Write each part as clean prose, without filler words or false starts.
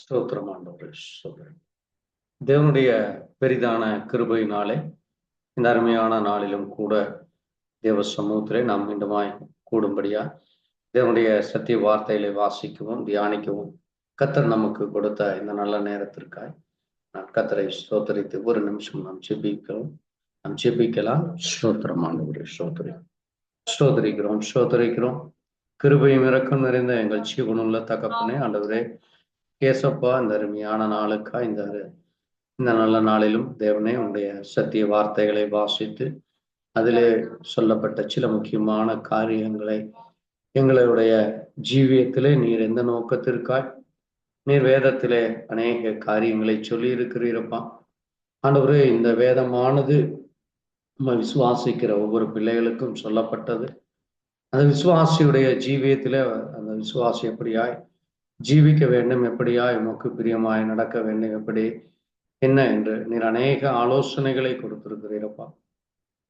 ஸ்தோத்திரம் ஆண்டவரே, ஸ்தோத்திரம். தேவனுடைய பெரிதான கிருபையினாலே இந்த அருமையான நாளிலும் கூட தேவ சமூகத்திலே நாம் மீண்டுமாய் கூடும்படியா தேவனுடைய சத்திய வார்த்தைகளை வாசிக்கவும் தியானிக்கவும் கர்த்தர் நமக்கு கொடுத்த இந்த நல்ல நேரத்திற்காய் நான் கர்த்தரை ஸ்தோத்தரித்து ஒரு நிமிஷம் நாம் ஜெபிக்கலாம். ஸ்தோத்திரம் ஆண்டவரே, ஸ்தோத்தரிக்கிறோம். கிருபையும் இரக்கம் நிறைந்த எங்கள் ஜீவனுள்ள தகப்பனே ஆண்டவரே, ஏசப்பா, இந்த அருமையான நாளுக்கா இந்த நல்ல நாளிலும் தேவனே உங்களுடைய சத்திய வார்த்தைகளை வாசித்து அதிலே சொல்லப்பட்ட சில முக்கியமான காரியங்களை எங்களுடைய ஜீவியத்திலே நீர் எந்த நோக்கத்திற்காய் நீர் வேதத்திலே அநேக காரியங்களை சொல்லி இருக்கிறீரப்பா ஆண்டவரே. இந்த வேதமானது நம்ம விசுவாசிக்கிற ஒவ்வொரு பிள்ளைகளுக்கும் சொல்லப்பட்டது. அந்த விசுவாசியுடைய ஜீவியத்திலே அந்த விசுவாசி எப்படியாய் ஜீவிக்க வேண்டும், எப்படியாய் உமக்கு பிரியமாய் நடக்க வேண்டும், எப்படி என்ன என்று நீர் அநேக ஆலோசனைகளை கொடுத்திருக்கிறீரப்பா.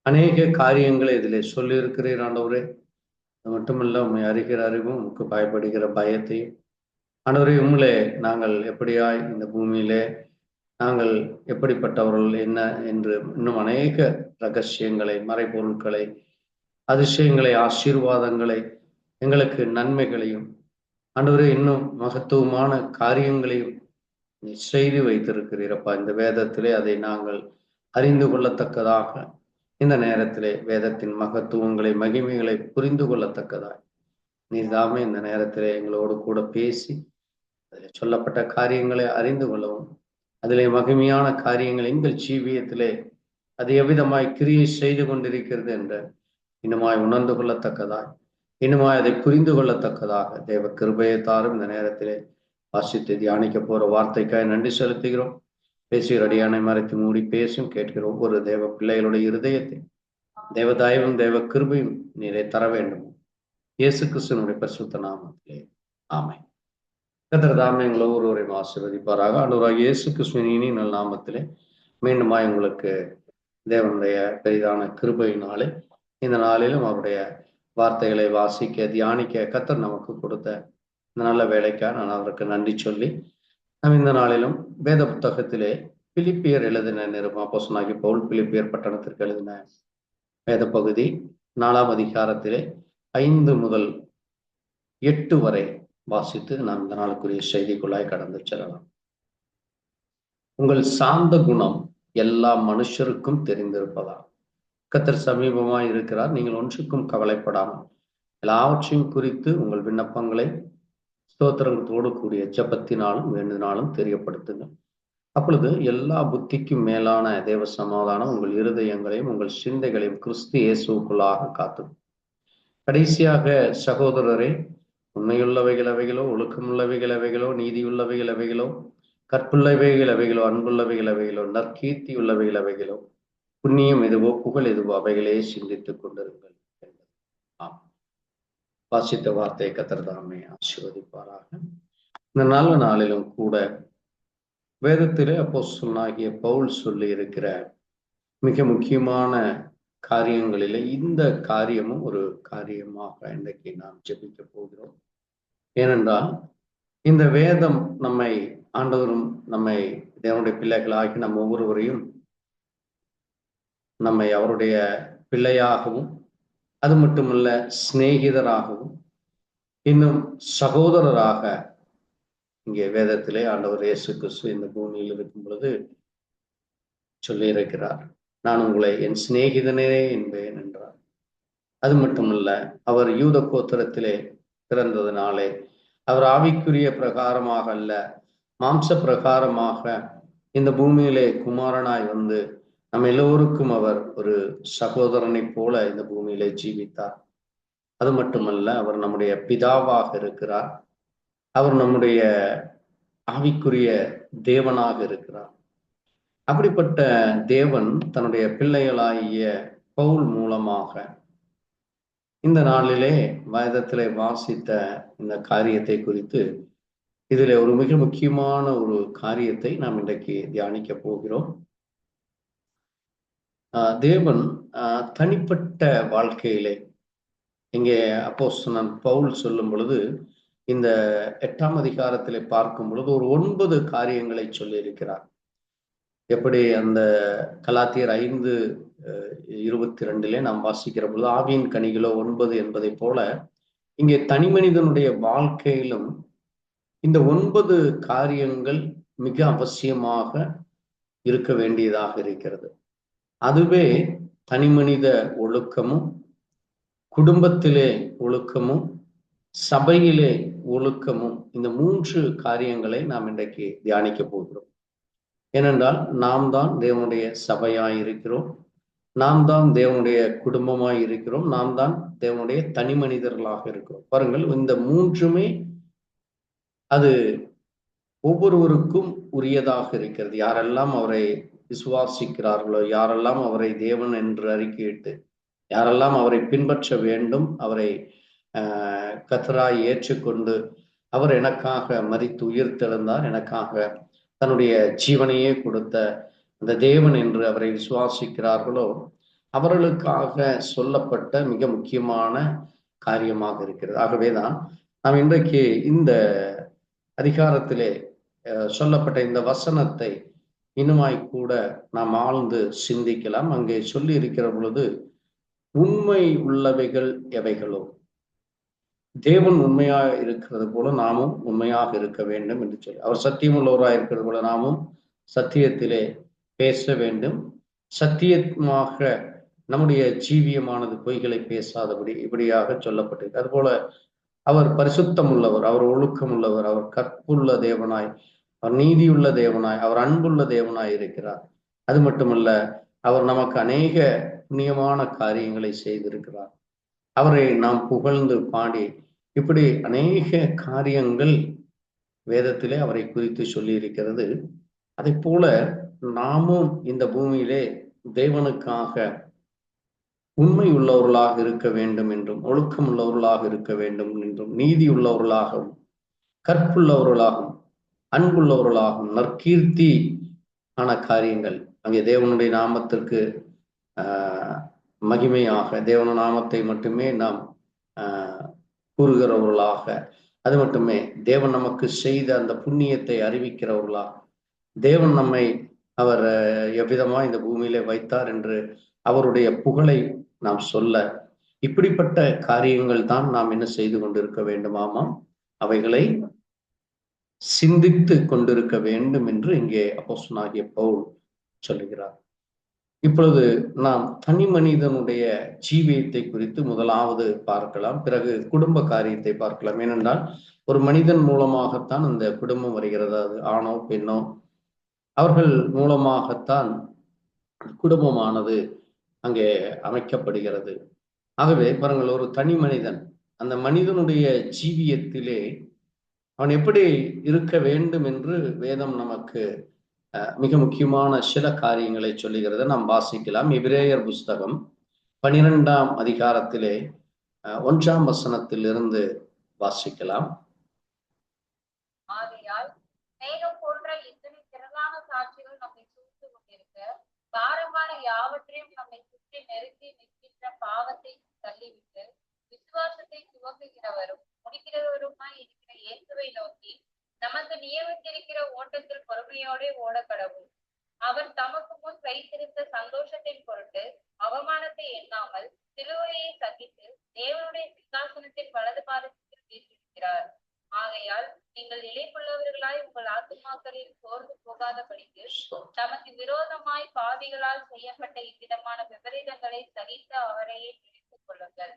அநேக காரியங்களை இதிலே சொல்லி இருக்கிறீர் ஆண்டவரே. அது மட்டுமல்ல, உண்மை அறிகிற அறிவும் உமக்கு பயப்படுகிற பயத்தையும் ஆண்டவரே, உங்களே நாங்கள் எப்படியாய் இந்த பூமியிலே நாங்கள் எப்படிப்பட்டவர்கள் என்ன என்று இன்னும் அநேக ரகசியங்களை, மறைபொருட்களை, அதிசயங்களை, ஆசீர்வாதங்களை, எங்களுக்கு நன்மைகளையும் ஆண்டவரே இன்னும் மகத்துவமான காரியங்களையும் நீ செய்து வைத்திருக்கிறீரப்பா. இந்த வேதத்திலே அதை நாங்கள் அறிந்து கொள்ளத்தக்கதாக இந்த நேரத்திலே வேதத்தின் மகத்துவங்களை, மகிமைகளை புரிந்து கொள்ளத்தக்கதாய் நீ தாமே இந்த நேரத்திலே எங்களோடு கூட பேசி அதில் சொல்லப்பட்ட காரியங்களை அறிந்து கொள்ளவும், அதிலே மகிமையான காரியங்கள் எங்கள் ஜீவியத்திலே அது எவ்விதமாய் கிரியை செய்து கொண்டிருக்கிறது என்ற இன்னுமாய் உணர்ந்து கொள்ளத்தக்கதாய், இன்னுமாய் அதை புரிந்து கொள்ளத்தக்கதாக தேவ கிருபையை தாரும். இந்த நேரத்திலே வாசித்து தியானிக்க போற வார்த்தைக்காய் நன்றி செலுத்துகிறோம். பேசுகிற அடியானை மறைத்து மூடி பேசும் கேட்கிற ஒவ்வொரு தேவ பிள்ளைகளுடைய இருதயத்தை தேவ தயவும் தேவ கிருபையும் நீரை தர வேண்டும். இயேசு கிறிஸ்துவினுடைய பரிசுத்த நாமத்திலே ஆமென். கர்த்தர் தாமே எங்களை ஒவ்வொருவரையும் ஆசீர்வதிப்பாராக. ஆண்டவராகிய இயேசு கிறிஸ்துவின் இனி நல் நாமத்திலே மீண்டுமாய் உங்களுக்கு தேவனுடைய பெரிதான கிருபையினாலே இந்த நாளிலும் அவருடைய வார்த்தைகளை வாசிக்க தியானிக்க கர்த்தர் நமக்கு கொடுத்த இந்த நல்ல வேலைக்காக நான் அவருக்கு நன்றி சொல்லி நாம் இந்த நாளிலும் வேத புத்தகத்திலே பிலிப்பியர் எழுதின அப்போஸ்தலனாகிய பவுல் பிலிப்பியர் பட்டணத்திற்கு எழுதின வேத பகுதி 4ஆம் அதிகாரத்திலே 5 முதல் 8 வரை வாசித்து நாம் இந்த நாளுக்குரிய செய்திக்குள்ளாய் கடந்து செல்லலாம். உங்கள் சாந்த குணம் எல்லா மனுஷருக்கும் தெரிந்திருப்பதா கர்த்தர் சமீபமாய் இருக்கிறார். நீங்கள் ஒன்றுக்கும் கவலைப்படாமல் எல்லாவற்றையும் குறித்து உங்கள் விண்ணப்பங்களை ஸ்தோத்திரத்தோடு கூடிய ஜெபத்தினாலும் வேண்டினாலும் தெரியப்படுத்துங்கள். அப்பொழுது எல்லா புத்திக்கும் மேலான தேவ சமாதானம் உங்கள் இருதயங்களையும் உங்கள் சிந்தைகளையும் கிறிஸ்து இயேசுக்குள்ளாக காத்து. கடைசியாக சகோதரரே, உண்மையுள்ளவைகள் எவைகளோ, ஒழுக்கமுள்ளவைகள் எவைகளோ, நீதியுள்ளவைகள் எவைகளோ, கற்புள்ளவைகள் எவைகளோ, அன்புள்ளவைகள் எவைகளோ, நற்கீர்த்தி உள்ளவைகள் எவைகளோ, புண்ணியம் எதுவோ, புகழ் எதுவோ, அவைகளே சிந்தித்துக் கொண்டிருங்கள். ஆம், வாசித்த வார்த்தையை கர்த்தர் தாமே ஆசீர்வதிப்பாராக. இந்த நல்ல நாளிலும் கூட வேதத்திலே அப்போஸ்தலனாகிய பவுல் சொல்லி இருக்கிற மிக முக்கியமான காரியங்களிலே இந்த காரியமும் ஒரு காரியமாக இன்றைக்கு நாம் ஜெபிக்க போகிறோம். ஏனென்றால் இந்த வேதம் நம்மை ஆண்டவரும் நம்மை தேவனுடைய பிள்ளைகளாகி நம் ஒவ்வொருவரையும் நம்மை அவருடைய பிள்ளையாகவும் அது மட்டுமல்ல சிநேகிதராகவும் இன்னும் சகோதரராக இங்கே வேதத்திலே ஆண்டவர் இயேசு கிறிஸ்து இந்த பூமியில் இருக்கும் பொழுது சொல்லி இருக்கிறார். நான் உங்களை என் சிநேகிதனே என்பேன் என்றார். அது மட்டுமல்ல, அவர் யூத கோத்திரத்திலே பிறந்ததினாலே அவர் ஆவிக்குரிய பிரகாரமாக அல்ல, மாம்ச பிரகாரமாக இந்த பூமியிலே குமாரனாய் வந்து நம்ம எல்லோருக்கும் அவர் ஒரு சகோதரனை போல இந்த பூமியிலே ஜீவித்தார். அது மட்டுமல்ல, அவர் நம்முடைய பிதாவாக இருக்கிறார். அவர் நம்முடைய ஆவிக்குரிய தேவனாக இருக்கிறார். அப்படிப்பட்ட தேவன் தன்னுடைய பிள்ளைகளாகிய பவுல் மூலமாக இந்த நாளிலே வேதத்திலே வாசித்த இந்த காரியத்தை குறித்து இதிலே ஒரு மிக முக்கியமான ஒரு காரியத்தை நாம் இன்றைக்கு தியானிக்க போகிறோம். தேவன் தனிப்பட்ட வாழ்க்கையிலே இங்கே அப்போஸ்தலன் பவுல் சொல்லும் பொழுது இந்த 8ஆம் அதிகாரத்திலே பார்க்கும் பொழுது ஒரு 9 காரியங்களை சொல்லி இருக்கிறார். எப்படி அந்த கலாத்தியர் 5:22 நாம் வாசிக்கிற பொழுது ஆவியின் கனிகளோ 9 என்பதை போல இங்கே தனி மனிதனுடைய வாழ்க்கையிலும் இந்த 9 காரியங்கள் மிக அவசியமாக இருக்க வேண்டியதாக இருக்கிறது. அதுவே தனி மனித ஒழுக்கமும், குடும்பத்திலே ஒழுக்கமும், சபையிலே ஒழுக்கமும், இந்த 3 காரியங்களை நாம் இன்றைக்கு தியானிக்க போகிறோம். ஏனென்றால் நாம் தான் தேவனுடைய சபையாய் இருக்கிறோம், நாம் தான் தேவனுடைய குடும்பமாய் இருக்கிறோம், நாம் தான் தேவனுடைய தனி மனிதர்களாக இருக்கிறோம். பாருங்கள், இந்த 3மே அது ஒவ்வொருவருக்கும் உரியதாக இருக்கிறது. யாரெல்லாம் அவரை விசுவாசிக்கிறார்களோ, யாரெல்லாம் அவரை தேவன் என்று அறிக்கையிட்டு, யாரெல்லாம் அவரை பின்பற்ற வேண்டும், அவரை கர்த்தராய் ஏற்றுக்கொண்டு, அவர் எனக்காக மரித்து உயிர்த்தெழுந்தார், எனக்காக தன்னுடைய ஜீவனையே கொடுத்த அந்த தேவன் என்று அவரை விசுவாசிக்கிறார்களோ, அவர்களுக்காக சொல்லப்பட்ட மிக முக்கியமான காரியமாக இருக்கிறது. ஆகவேதான் நாம் இன்றைக்கு இந்த அதிகாரத்திலே சொல்லப்பட்ட இந்த வசனத்தை இன்னுமாய் கூட நாம் ஆழ்ந்து சிந்திக்கலாம். அங்கே சொல்லி இருக்கிற பொழுது, உண்மை உள்ளவைகள் எவைகளோ, தேவன் உண்மையாக இருக்கிறது போல நாமும் உண்மையாக இருக்க வேண்டும் என்று சொல்லி, அவர் சத்தியம் உள்ளவராக இருக்கிறது போல நாமும் சத்தியத்திலே பேச வேண்டும். சத்தியமாக நம்முடைய ஜீவியமானது பொய்களை பேசாதபடி இப்படியாக சொல்லப்பட்டிருக்கு. அதுபோல அவர் பரிசுத்தம் உள்ளவர், அவர் ஒழுக்கம் உள்ளவர், அவர் கற்புள்ள தேவனாய், அவர் நீதியுள்ள தேவனாய், அவர் அன்புள்ள தேவனாய் இருக்கிறார். அது மட்டுமல்ல, அவர் நமக்கு அநேக புண்ணியமான காரியங்களை செய்திருக்கிறார். அவரை நாம் புகழ்ந்து பாடி இப்படி அநேக காரியங்கள் வேதத்திலே அவரை குறித்து சொல்லி இருக்கிறது. அதை போல நாமும் இந்த பூமியிலே தேவனுக்காக உண்மை உள்ளவர்களாக இருக்க வேண்டும் என்றும், ஒழுக்கம் உள்ளவர்களாக இருக்க வேண்டும் என்றும், நீதி உள்ளவர்களாகவும், கற்புள்ளவர்களாகவும், அன்புள்ளவர்களாகவும், நற்கீர்த்தி ஆன காரியங்கள், அங்கே தேவனுடைய நாமத்திற்கு மகிமையாக தேவன நாமத்தை மட்டுமே நாம் கூறுகிறவர்களாக, அது மட்டுமே தேவன் நமக்கு செய்த அந்த புண்ணியத்தை அறிவிக்கிறவர்களாக, தேவன் நம்மை அவர் எவ்விதமா இந்த பூமியிலே வைத்தார் என்று அவருடைய புகழை நாம் சொல்ல, இப்படிப்பட்ட காரியங்கள் தான் நாம் என்ன செய்து கொண்டிருக்க வேண்டுமாமாம், அவைகளை சிந்தித்து கொண்டிருக்க வேண்டும் என்று இங்கே அப்போஸ்தலனாகிய பவுல் சொல்லுகிறார். இப்பொழுது நாம் தனி மனிதனுடைய ஜீவியத்தை குறித்து முதலாவது பார்க்கலாம், பிறகு குடும்ப காரியத்தை பார்க்கலாம். ஏனென்றால் ஒரு மனிதன் மூலமாகத்தான் அந்த குடும்பம் வருகிறது. அது ஆணோ பெண்ணோ, அவர்கள் மூலமாகத்தான் குடும்பமானது அங்கே அமைக்கப்படுகிறது. ஆகவே பாருங்கள், ஒரு தனி மனிதன், அந்த மனிதனுடைய ஜீவியத்திலே அவன் எப்படி இருக்க வேண்டும் என்று வேதம் நமக்கு மிக முக்கியமான சில காரியங்களை சொல்லுகிறது. நாம் வாசிக்கலாம். எபிரேயர் புஸ்தகம் 12ஆம் அதிகாரத்திலே 1ஆம் வசனத்திலிருந்து வாசிக்கலாம். ஆகையால் மேகம் போன்ற இத்தனை திரளான சாட்சிகள் நம்மை சூழ்ந்து கொண்டிருக்க, பாரமான யாவற்றையும் நம்மை சுற்றி நெருங்கி நிற்கின்ற பாவத்தை தள்ளிவிட்டு, விசுவாசத்தை துவக்குகிறவரும் முடிக்கிறவருமாய் இருக்கிற இயேசுவை நோக்கி நமக்கு நியமித்திருக்கிற ஓட்டத்தில் பொறுமையோட ஓட கடவுள். அவர் தமக்கு முன் வைத்திருந்த சந்தோஷத்தின் பொருட்டு அவமானத்தை எண்ணாமல் சிலுவையை சகித்து தேவனுடைய சிங்காசனத்தின் வலது பாதத்தில் வீற்றிருக்கிறார். ஆகையால் நீங்கள் இளைப்புள்ளவர்களாய் உங்கள் ஆத்துமாக்களில் சோர்ந்து போகாதபடிக்கு தமக்கு விரோதமாய் பாவிகளால் செய்யப்பட்ட இவ்விதமான விபரீதங்களை சகித்த அவரையே நினைத்துக் கொள்ளுங்கள்.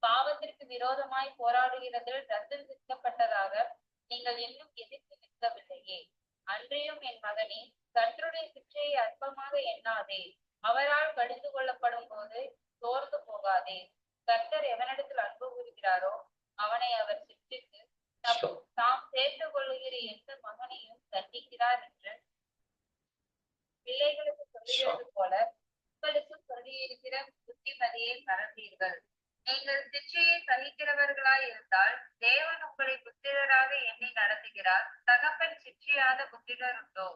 பாவத்திற்கு விரோதமாய் போராடுகிறதில் ரத்தம் சிந்தப்பட்டதாக நீங்கள் இன்னும் எதிர்த்து நிற்கவில்லையே. அன்றையும் என் மகனே, கர்த்தருடைய சிற்றையை அற்பமாக எண்ணாதே. அவரால் கடிந்து கொள்ளப்படும் போது சோர்ந்து போகாதே. கர்த்தர் எவனிடத்தில் அன்பு கூறுகிறாரோ அவனை அவர் சிற்றித்து தாம் சேர்த்து கொள்ளுகிற எந்த மகனையும் தண்டிக்கிறார் என்று பிள்ளைகளுக்கு சொல்லுகிறது போல உங்களுக்கு சொல்லியிருக்கிற புத்திமதியை மறந்தீர்கள். நீங்கள் சிற்றையை சகிக்கிறவர்களாய் இருந்தால் தேவன் உங்களை புத்திரராக எண்ணி நடத்துகிறார். தகப்பன் சிற்றையாத புத்திரர் உண்டோ?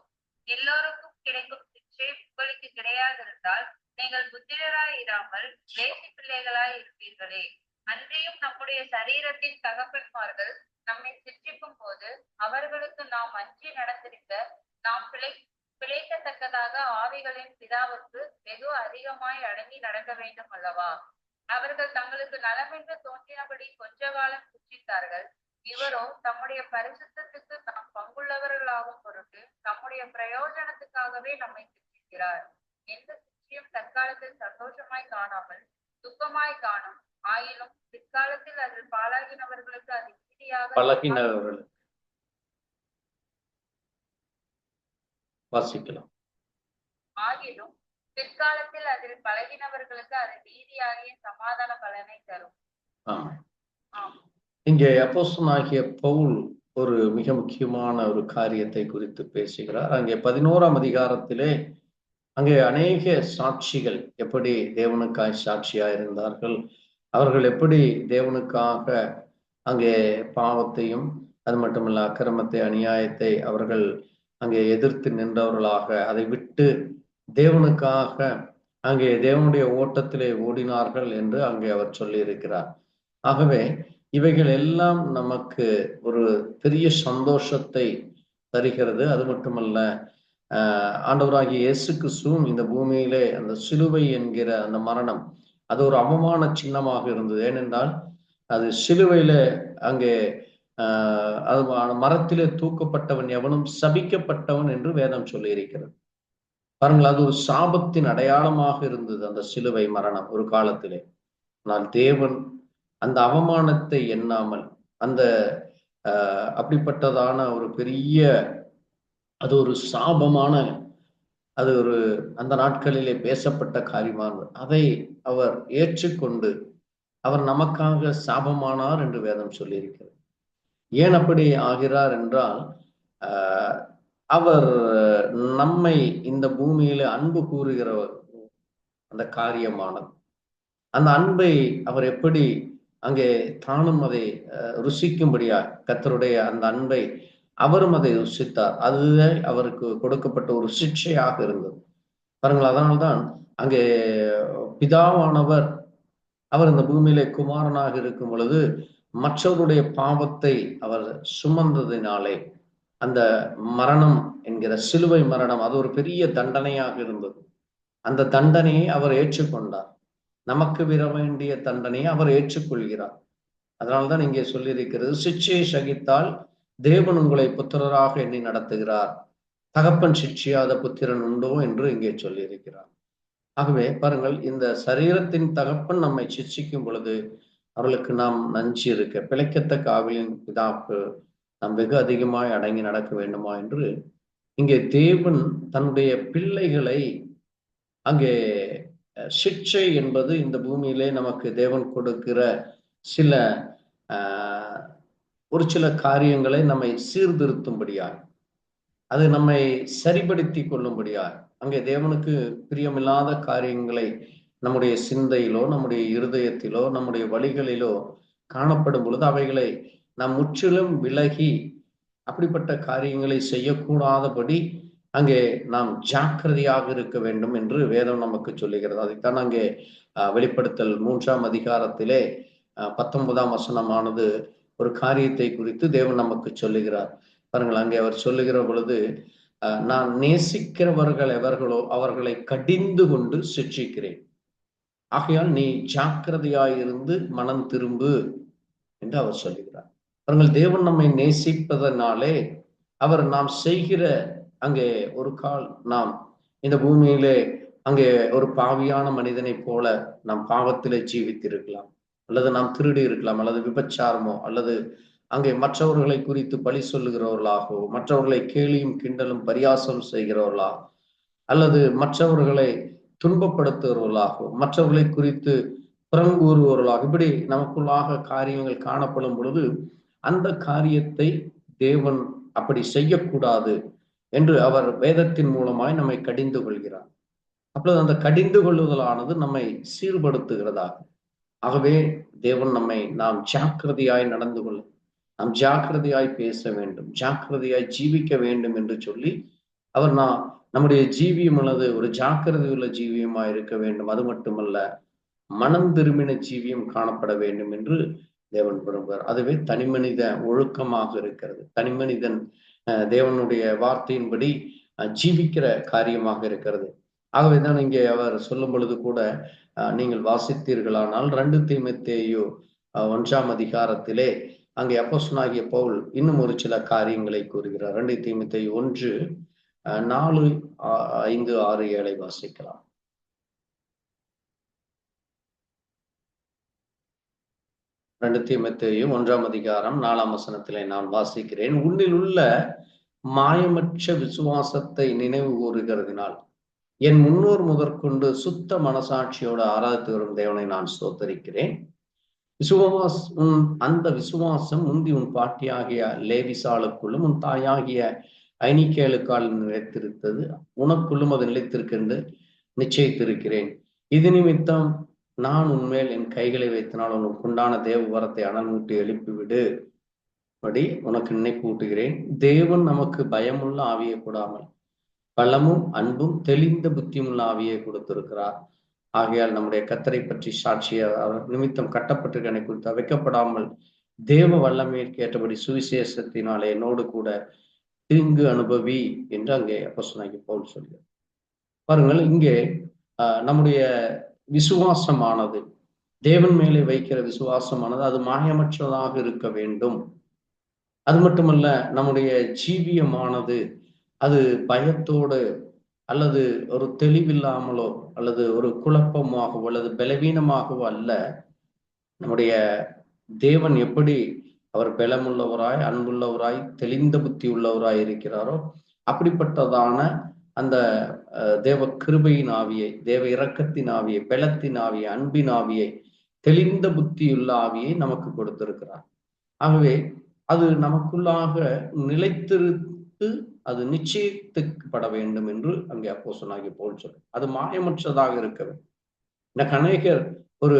எல்லோருக்கும் கிடைக்கும் சிற்றை உங்களுக்கு கிடையாதிருந்தால் நீங்கள் புத்திரராய் இராமல் தேசி பிள்ளைகளாய் இருப்பீர்களே. அன்றியும் நம்முடைய சரீரத்தின் தகப்பன்மார்கள் நம்மை சிற்றிக்கும் போது அவர்களுக்கு நாம் அஞ்சி நடந்திருக்க நாம் பிழைக்கத்தக்கதாக ஆவிகளின் பிதாவுக்கு வெகு அதிகமாய் அடங்கி நடக்க வேண்டும் அல்லவா? அவர்கள் தங்களுக்கு நலமென்று தோன்றினபடி கொஞ்ச காலம் புச்சித்தார்கள். இவரோ தம்முடைய பரிசுத்தத்துக்கு நாம் பங்குள்ளவர்களாகும் பொருட்டு நம்முடைய பிரயோஜனத்துக்காகவே நம்மை சிற்றிக்கிறார். எந்த சிற்றியும் தற்காலத்தில் சந்தோஷமாய் காணாமல் துக்கமாய் காணும். ஆயினும் பிற்காலத்தில் அதில் பாழாகினவர்களுக்கு அது பழகினவர்கள் வாசிக்கலாம். ஆகிலும் பிற்காலத்தில் அதில் பழகினவர்களுக்கு அது நீதியாகிய சமாதான பலனை தரும். இங்கே அப்போஸ்தலனாகிய பவுல் ஒரு மிக முக்கியமான ஒரு காரியத்தை குறித்து பேசுகிறார். அங்கே 11ஆம் அதிகாரத்திலே அங்கே அநேக சாட்சிகள் எப்படி தேவனுக்காய் சாட்சியா இருந்தார்கள், அவர்கள் எப்படி தேவனுக்காக அங்கே பாவத்தையும் அது மட்டுமல்ல அக்கிரமத்தை அநியாயத்தை அவர்கள் அங்கே எதிர்த்து நின்றவர்களாக அதை விட்டு தேவனுக்காக அங்கே தேவனுடைய ஓட்டத்திலே ஓடினார்கள் என்று அங்கே அவர் சொல்லி இருக்கிறார். ஆகவே இவைகள் எல்லாம் நமக்கு ஒரு பெரிய சந்தோஷத்தை தருகிறது. அது மட்டுமல்ல, ஆண்டவராகிய இயேசு கிறிஸ்துவும் இந்த பூமியிலே அந்த சிலுவை என்கிற அந்த மரணம் அது ஒரு அவமான சின்னமாக இருந்தது. ஏனென்றால் அது சிலுவையில அங்கே அது மரத்திலே தூக்கப்பட்டவன் எவனும் சபிக்கப்பட்டவன் என்று வேதம் சொல்லி இருக்கிறது. பாருங்கள், அது ஒரு சாபத்தின் அடையாளமாக இருந்தது அந்த சிலுவை மரணம் ஒரு காலத்திலே. ஆனால் தேவன் அந்த அவமானத்தை எண்ணாமல் அந்த அப்படிப்பட்டதான ஒரு பெரிய அது ஒரு சாபமான அது ஒரு அந்த நாட்களிலே பேசப்பட்ட காரியமானது, அதை அவர் ஏற்றுக்கொண்டு அவர் நமக்காக சாபமானார் என்று வேதம் சொல்லியிருக்கிறது. ஏன் அப்படி ஆகிறார் என்றால், அவர் நம்மை இந்த பூமியில அன்பு கூறுகிற அந்த காரியமானது, அந்த அன்பை அவர் எப்படி அங்கே தானும் அதை ருசிக்கும்படியா கர்த்தருடைய அந்த அன்பை அவரும் அதை ருசித்தார். அதுதான் அவருக்கு கொடுக்கப்பட்ட ஒரு சிக்ஷையாக இருந்தது. பாருங்கள், அதனால்தான் அங்கே பிதாவானவர் அவர் இந்த பூமியிலே குமாரனாக இருக்கும் பொழுது மற்றவருடைய பாவத்தை அவர் சுமந்ததினாலே அந்த மரணம் என்கிற சிலுவை மரணம் அது ஒரு பெரிய தண்டனையாக இருந்தது. அந்த தண்டனையை அவர் ஏற்றுக்கொண்டார். நமக்கு விர வேண்டிய தண்டனையை அவர் ஏற்றுக்கொள்கிறார். அதனால்தான் இங்கே சொல்லியிருக்கிறது, சிட்சையை சகித்தால் தேவன் உங்களை புத்திரராக எண்ணி நடத்துகிறார், தகப்பன் சிட்சியாத புத்திரன் உண்டோ என்று இங்கே சொல்லியிருக்கிறார். ஆகவே பாருங்கள், இந்த சரீரத்தின் தகப்பன் நம்மை சிட்சிக்கும் பொழுது அவர்களுக்கு நாம் நஞ்சு இருக்க பிழைக்கத்தக்க ஆவியின் பிதாவுக்கு நாம் வெகு அதிகமாய் அடங்கி நடக்க வேண்டுமா என்று இங்கே தேவன் தன்னுடைய பிள்ளைகளை அங்கே சிட்சை என்பது இந்த பூமியிலே நமக்கு தேவன் கொடுக்கிற சில ஒரு சில காரியங்களை நம்மை சீர்திருத்தும்படியாய் அது நம்மை சரிபடுத்தி கொள்ளும்படியாய் அங்கே தேவனுக்கு பிரியமில்லாத காரியங்களை நம்முடைய சிந்தையிலோ நம்முடைய இருதயத்திலோ நம்முடைய வழிகளிலோ காணப்படும் பொழுது அவைகளை நாம் முற்றிலும் விலகி அப்படிப்பட்ட காரியங்களை செய்யக்கூடாதபடி அங்கே நாம் ஜாக்கிரதையாக இருக்க வேண்டும் என்று வேதம் நமக்கு சொல்லுகிறது. அதைத்தான் அங்கே வெளிப்படுத்தல் 3ஆம் அதிகாரத்திலே 19ஆம் வசனமானது ஒரு காரியத்தை குறித்து தேவன் நமக்கு சொல்லுகிறார். பாருங்கள், அங்கே அவர் சொல்லுகிற பொழுது, நான் நேசிக்கிறவர்கள் எவர்களோ அவர்களை கடிந்து கொண்டு சிட்சிக்கிறேன், ஆகையால் நீ ஜாக்கிரதையாயிருந்து மனம் திரும்பு என்று அவர் சொல்லுகிறார். பாருங்கள், தேவன் நம்மை நேசிப்பதனாலே அவர் நாம் செய்கிற அங்கே ஒரு கால் நாம் இந்த பூமியிலே அங்கே ஒரு பாவியான மனிதனை போல நாம் பாவத்திலே ஜீவித்திருக்கலாம், அல்லது நாம் திருடி இருக்கலாம், அல்லது விபச்சாரமோ, அல்லது அங்கே மற்றவர்களை குறித்து பழி சொல்லுகிறவர்களாகவோ, மற்றவர்களை கேலியும் கிண்டலும் பரியாசம் செய்கிறவர்களா, அல்லது மற்றவர்களை துன்பப்படுத்துகிறவர்களாகவோ, மற்றவர்களை குறித்து புறங்கூறுவர்களாக, இப்படி நமக்குள்ளாக காரியங்கள் காணப்படும் பொழுது அந்த காரியத்தை தேவன் அப்படி செய்யக்கூடாது என்று அவர் வேதத்தின் மூலமாய் நம்மை கடிந்து கொள்கிறார். அப்பொழுது அந்த கடிந்து கொள்ளுதலானது நம்மை சீர்படுத்துகிறதாக. ஆகவே தேவன் நாம் ஜாக்கிரதையாய் நடந்து கொள்ள, நாம் ஜாக்கிரதையாய் பேச வேண்டும், ஜாக்கிரதையாய் ஜீவிக்க வேண்டும் என்று சொல்லி அவர் நம்முடைய ஜீவியம் அல்லது ஒரு ஜாக்கிரதை உள்ள ஜீவியமாய் இருக்க வேண்டும். அது மட்டுமல்ல, மனம் திரும்பின ஜீவியம் காணப்பட வேண்டும் என்று தேவன் விரும்புகிறார். அதுவே தனிமனித ஒழுக்கமாக இருக்கிறது. தனிமனிதன் தேவனுடைய வார்த்தையின்படி ஜீவிக்கிற காரியமாக இருக்கிறது. ஆகவேதான் இங்கே அவர் சொல்லும் பொழுது கூட நீங்கள் வாசித்தீர்களானால் 2 தீமோத்தேயு 1ஆம் அதிகாரத்திலே அங்கே அப்போஸ்தலனாகிய பவுல் இன்னும் ஒரு சில காரியங்களை கூறுகிறார். 2 தீமோத்தேயு 1 4, 5, 6, 7 வாசிக்கலாம். 2 தீமோத்தேயு 1ஆம் அதிகாரம் 4ஆம் வசனத்திலே நான் வாசிக்கிறேன். உன்னில் உள்ள மாயமற்ற விசுவாசத்தை நினைவு கூறுகிறதினால் என் முன்னோர் முதற்கொண்டு சுத்த மனசாட்சியோடு ஆராதித்து வரும் தேவனை நான் ஸ்தோத்தரிக்கிறேன். அந்த விசுவாசம் முந்தி உன் பாட்டியாகிய லேவிசாளுக்குள்ளும் உன் தாயாகிய ஐனிக்கேலுக்கால் நிலைத்திருத்தது, உனக்குள்ளும் அது நிலைத்திருக்கின்ற நிச்சயித்திருக்கிறேன். இது நிமித்தம் நான் உன்மேல் என் கைகளை வைத்தனால் உனக்கு உண்டான தேவ வரத்தை அனல் மூட்டி எழுப்பிவிடு படி உனக்கு நினைப்பூட்டுகிறேன். தேவன் நமக்கு பயமுள்ள ஆவியை கூடாமல் பலமும் அன்பும் தெளிந்த புத்தியுமுள்ள ஆவியை கொடுத்திருக்கிறார். ஆகையால் நம்முடைய கர்த்தரை பற்றி சாட்சிய அவர் நிமித்தம் கட்டப்பட்டிருக்கனை குறித்து வைக்கப்படாமல் தேவ வல்லமையிற்கு ஏற்றபடி சுவிசேஷத்தினாலே என்னோடு கூட தீங்கு அனுபவி என்று அங்கே அப்போஸ்தலனாகிய பவுல் சொல்கிறார். பாருங்கள், இங்கே நம்முடைய விசுவாசமானது, தேவன் மேலே வைக்கிற விசுவாசமானது அது மாயமற்றதாக இருக்க வேண்டும். அது மட்டுமல்ல, நம்முடைய ஜீவியமானது அது பயத்தோடு அல்லது ஒரு தெளிவில்லாமலோ அல்லது ஒரு குழப்பமாகவோ அல்லது பலவீனமாகவோ அல்ல. நம்முடைய தேவன் எப்படி அவர் பலமுள்ளவராய், அன்புள்ளவராய், தெளிந்த புத்தி உள்ளவராய் இருக்கிறாரோ அப்படிப்பட்டதான அந்த தேவ கிருபையின் ஆவியை, தேவ இரக்கத்தின் ஆவியை, பலத்தின் ஆவியை, அன்பின் ஆவியை, தெளிந்த புத்தியுள்ள ஆவியை நமக்கு கொடுத்திருக்கிறார். ஆகவே அது நமக்குள்ளாக நிலைத்திருத்து அது நிச்சயிக்கப்பட வேண்டும் என்று அங்கே அப்போஸ்தலனாகிய பவுல் சொல்றார். அது மாயமற்றதாக இருக்க வேண்டும். இந்த அநேகர் ஒரு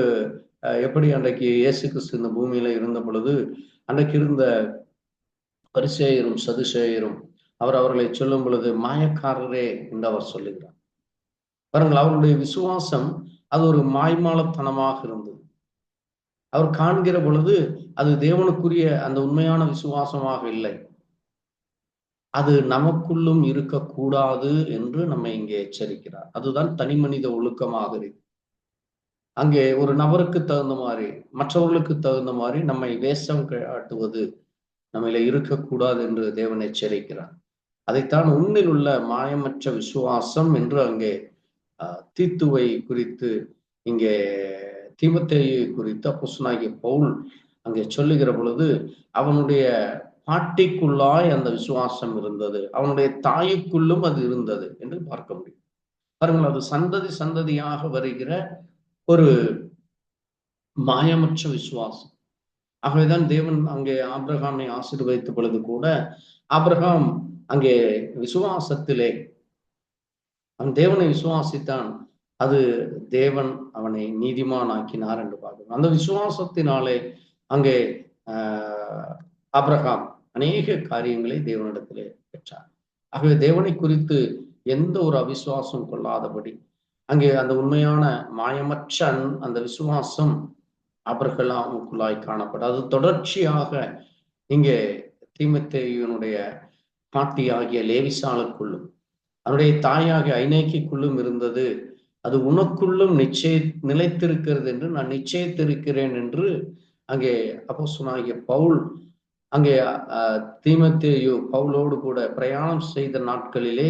எப்படி அன்றைக்கு இயேசு கிறிஸ்து இந்த பூமியில இருந்த பொழுது அன்றைக்கு இருந்த பரிசேயரும் சதுசேயரும் அவர்களை சொல்லும் பொழுது மாயக்காரரே என்று அவர் சொல்லுகிறார். பாருங்கள், அவருடைய விசுவாசம் அது ஒரு மாய்மாலத்தனமாக இருந்தது. அவர் காண்கிற பொழுது அது தேவனுக்குரிய அந்த உண்மையான விசுவாசமாக இல்லை. அது நமக்குள்ளும் இருக்கக்கூடாது என்று நம்மை இங்கே எச்சரிக்கிறார். அதுதான் தனி மனித ஒழுக்கமாக இருக்கு. அங்கே ஒரு நபருக்கு தகுந்த மாதிரி, மற்றவர்களுக்கு தகுந்த மாதிரி நம்மை வேஷம் காட்டுவது நம்மள இருக்கக்கூடாது என்று தேவன் எச்சரிக்கிறார். அதைத்தான் உன்னில் உள்ள மாயமற்ற விசுவாசம் என்று அங்கே தீத்துவை குறித்து, இங்கே தீமோத்தேயு குறித்து அப்போஸ்தலனாகிய பவுல் அங்கே சொல்லுகிற பொழுது அவனுடைய பாட்டிக்குள்ளாய் அந்த விசுவாசம் இருந்தது, அவனுடைய தாய்க்குள்ளும் அது இருந்தது என்று பார்க்க முடியும். பாருங்கள், அது சந்ததி சந்ததியாக வருகிற ஒரு மாயமற்ற விசுவாசம். ஆகவேதான் தேவன் அங்கே ஆபிரகாமை ஆசீர்வதித்த பொழுது கூட ஆபிரகாம் அங்கே விசுவாசத்திலே அவன் தேவனை விசுவாசித்தான். அது தேவன் அவனை நீதிமான் ஆக்கினார் என்று பார்க்கிறோம். அந்த விசுவாசத்தினாலே அங்கே ஆபிரகாம் அநேக காரியங்களை தேவனிடத்திலே பெற்றார். ஆகவே தேவனை குறித்து எந்த ஒரு அவிசுவாசம் கொள்ளாதபடி அங்கே அந்த உண்மையான மாயமற்ற அந்த விசுவாசம் ஆபிரகாமுக்குள்ளாய் காணப்படும். அது தொடர்ச்சியாக இங்கே தீமோத்தேயுனுடைய பாட்டியாகிய லேவிசாளுக்குள்ளும் அவனுடைய தாயாகிய ஐநேக்கிக்குள்ளும் இருந்தது. அது உனக்குள்ளும் நிலைத்திருக்கிறது என்று நான் நிச்சயித்திருக்கிறேன் என்று அங்கே அப்போஸ்தலனாகிய பவுல் அங்கே தீமோத்தேயு பவுலோடு கூட பிரயாணம் செய்த நாட்களிலே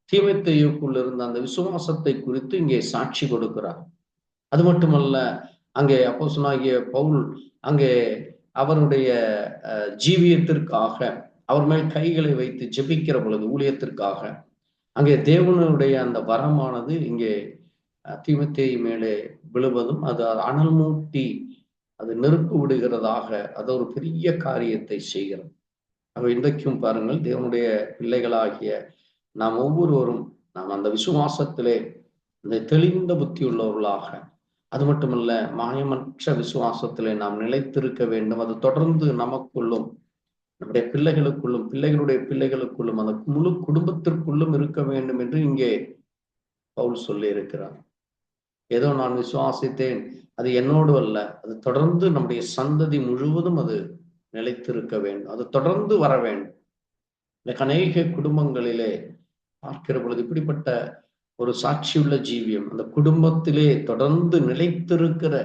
தீமோத்தேயுக்குள் இருந்த அந்த விசுவாசத்தை குறித்து இங்கே சாட்சி கொடுக்கிறார். அது மட்டுமல்ல, அங்கே அப்போஸ்தலனாகிய பவுல் அங்கே அவருடைய ஜீவியத்திற்காக அவர் மேல் கைகளை வைத்து ஜெபிக்கிற பொழுது ஊழியத்திற்காக அங்கே தேவனுடைய அந்த வரமானது இங்கே தீமோத்தேயு மேலே விழுவதும் அது அனல் மூட்டி அது நெருப்பு விடுகிறதாக அது ஒரு பெரிய காரியத்தை செய்கிறது. ஆக இன்றைக்கும் பாருங்கள், தேவனுடைய பிள்ளைகளாகிய நாம் ஒவ்வொருவரும் நாம் அந்த விசுவாசத்திலே இந்த தெளிந்த புத்தி உள்ளவர்களாக, அது மட்டுமல்ல மாயமற்ற விசுவாசத்திலே நாம் நிலைத்திருக்க வேண்டும். அது தொடர்ந்து நமக்குள்ளும் நம்முடைய பிள்ளைகளுக்குள்ளும் பிள்ளைகளுடைய பிள்ளைகளுக்குள்ளும் அந்த முழு குடும்பத்திற்குள்ளும் இருக்க வேண்டும் என்று இங்கே பவுல் சொல்லி இருக்கிறார். ஏதோ நான் விசுவாசித்தேன், அது என்னோடு அல்ல, அது தொடர்ந்து நம்முடைய சந்ததி முழுவதும் அது நிலைத்திருக்க வேண்டும், அது தொடர்ந்து வர வேண்டும். எனக்கு அநேக குடும்பங்களிலே பார்க்கிற பொழுது இப்படிப்பட்ட ஒரு சாட்சியுள்ள ஜீவியம் அந்த குடும்பத்திலே தொடர்ந்து நிலைத்திருக்கிற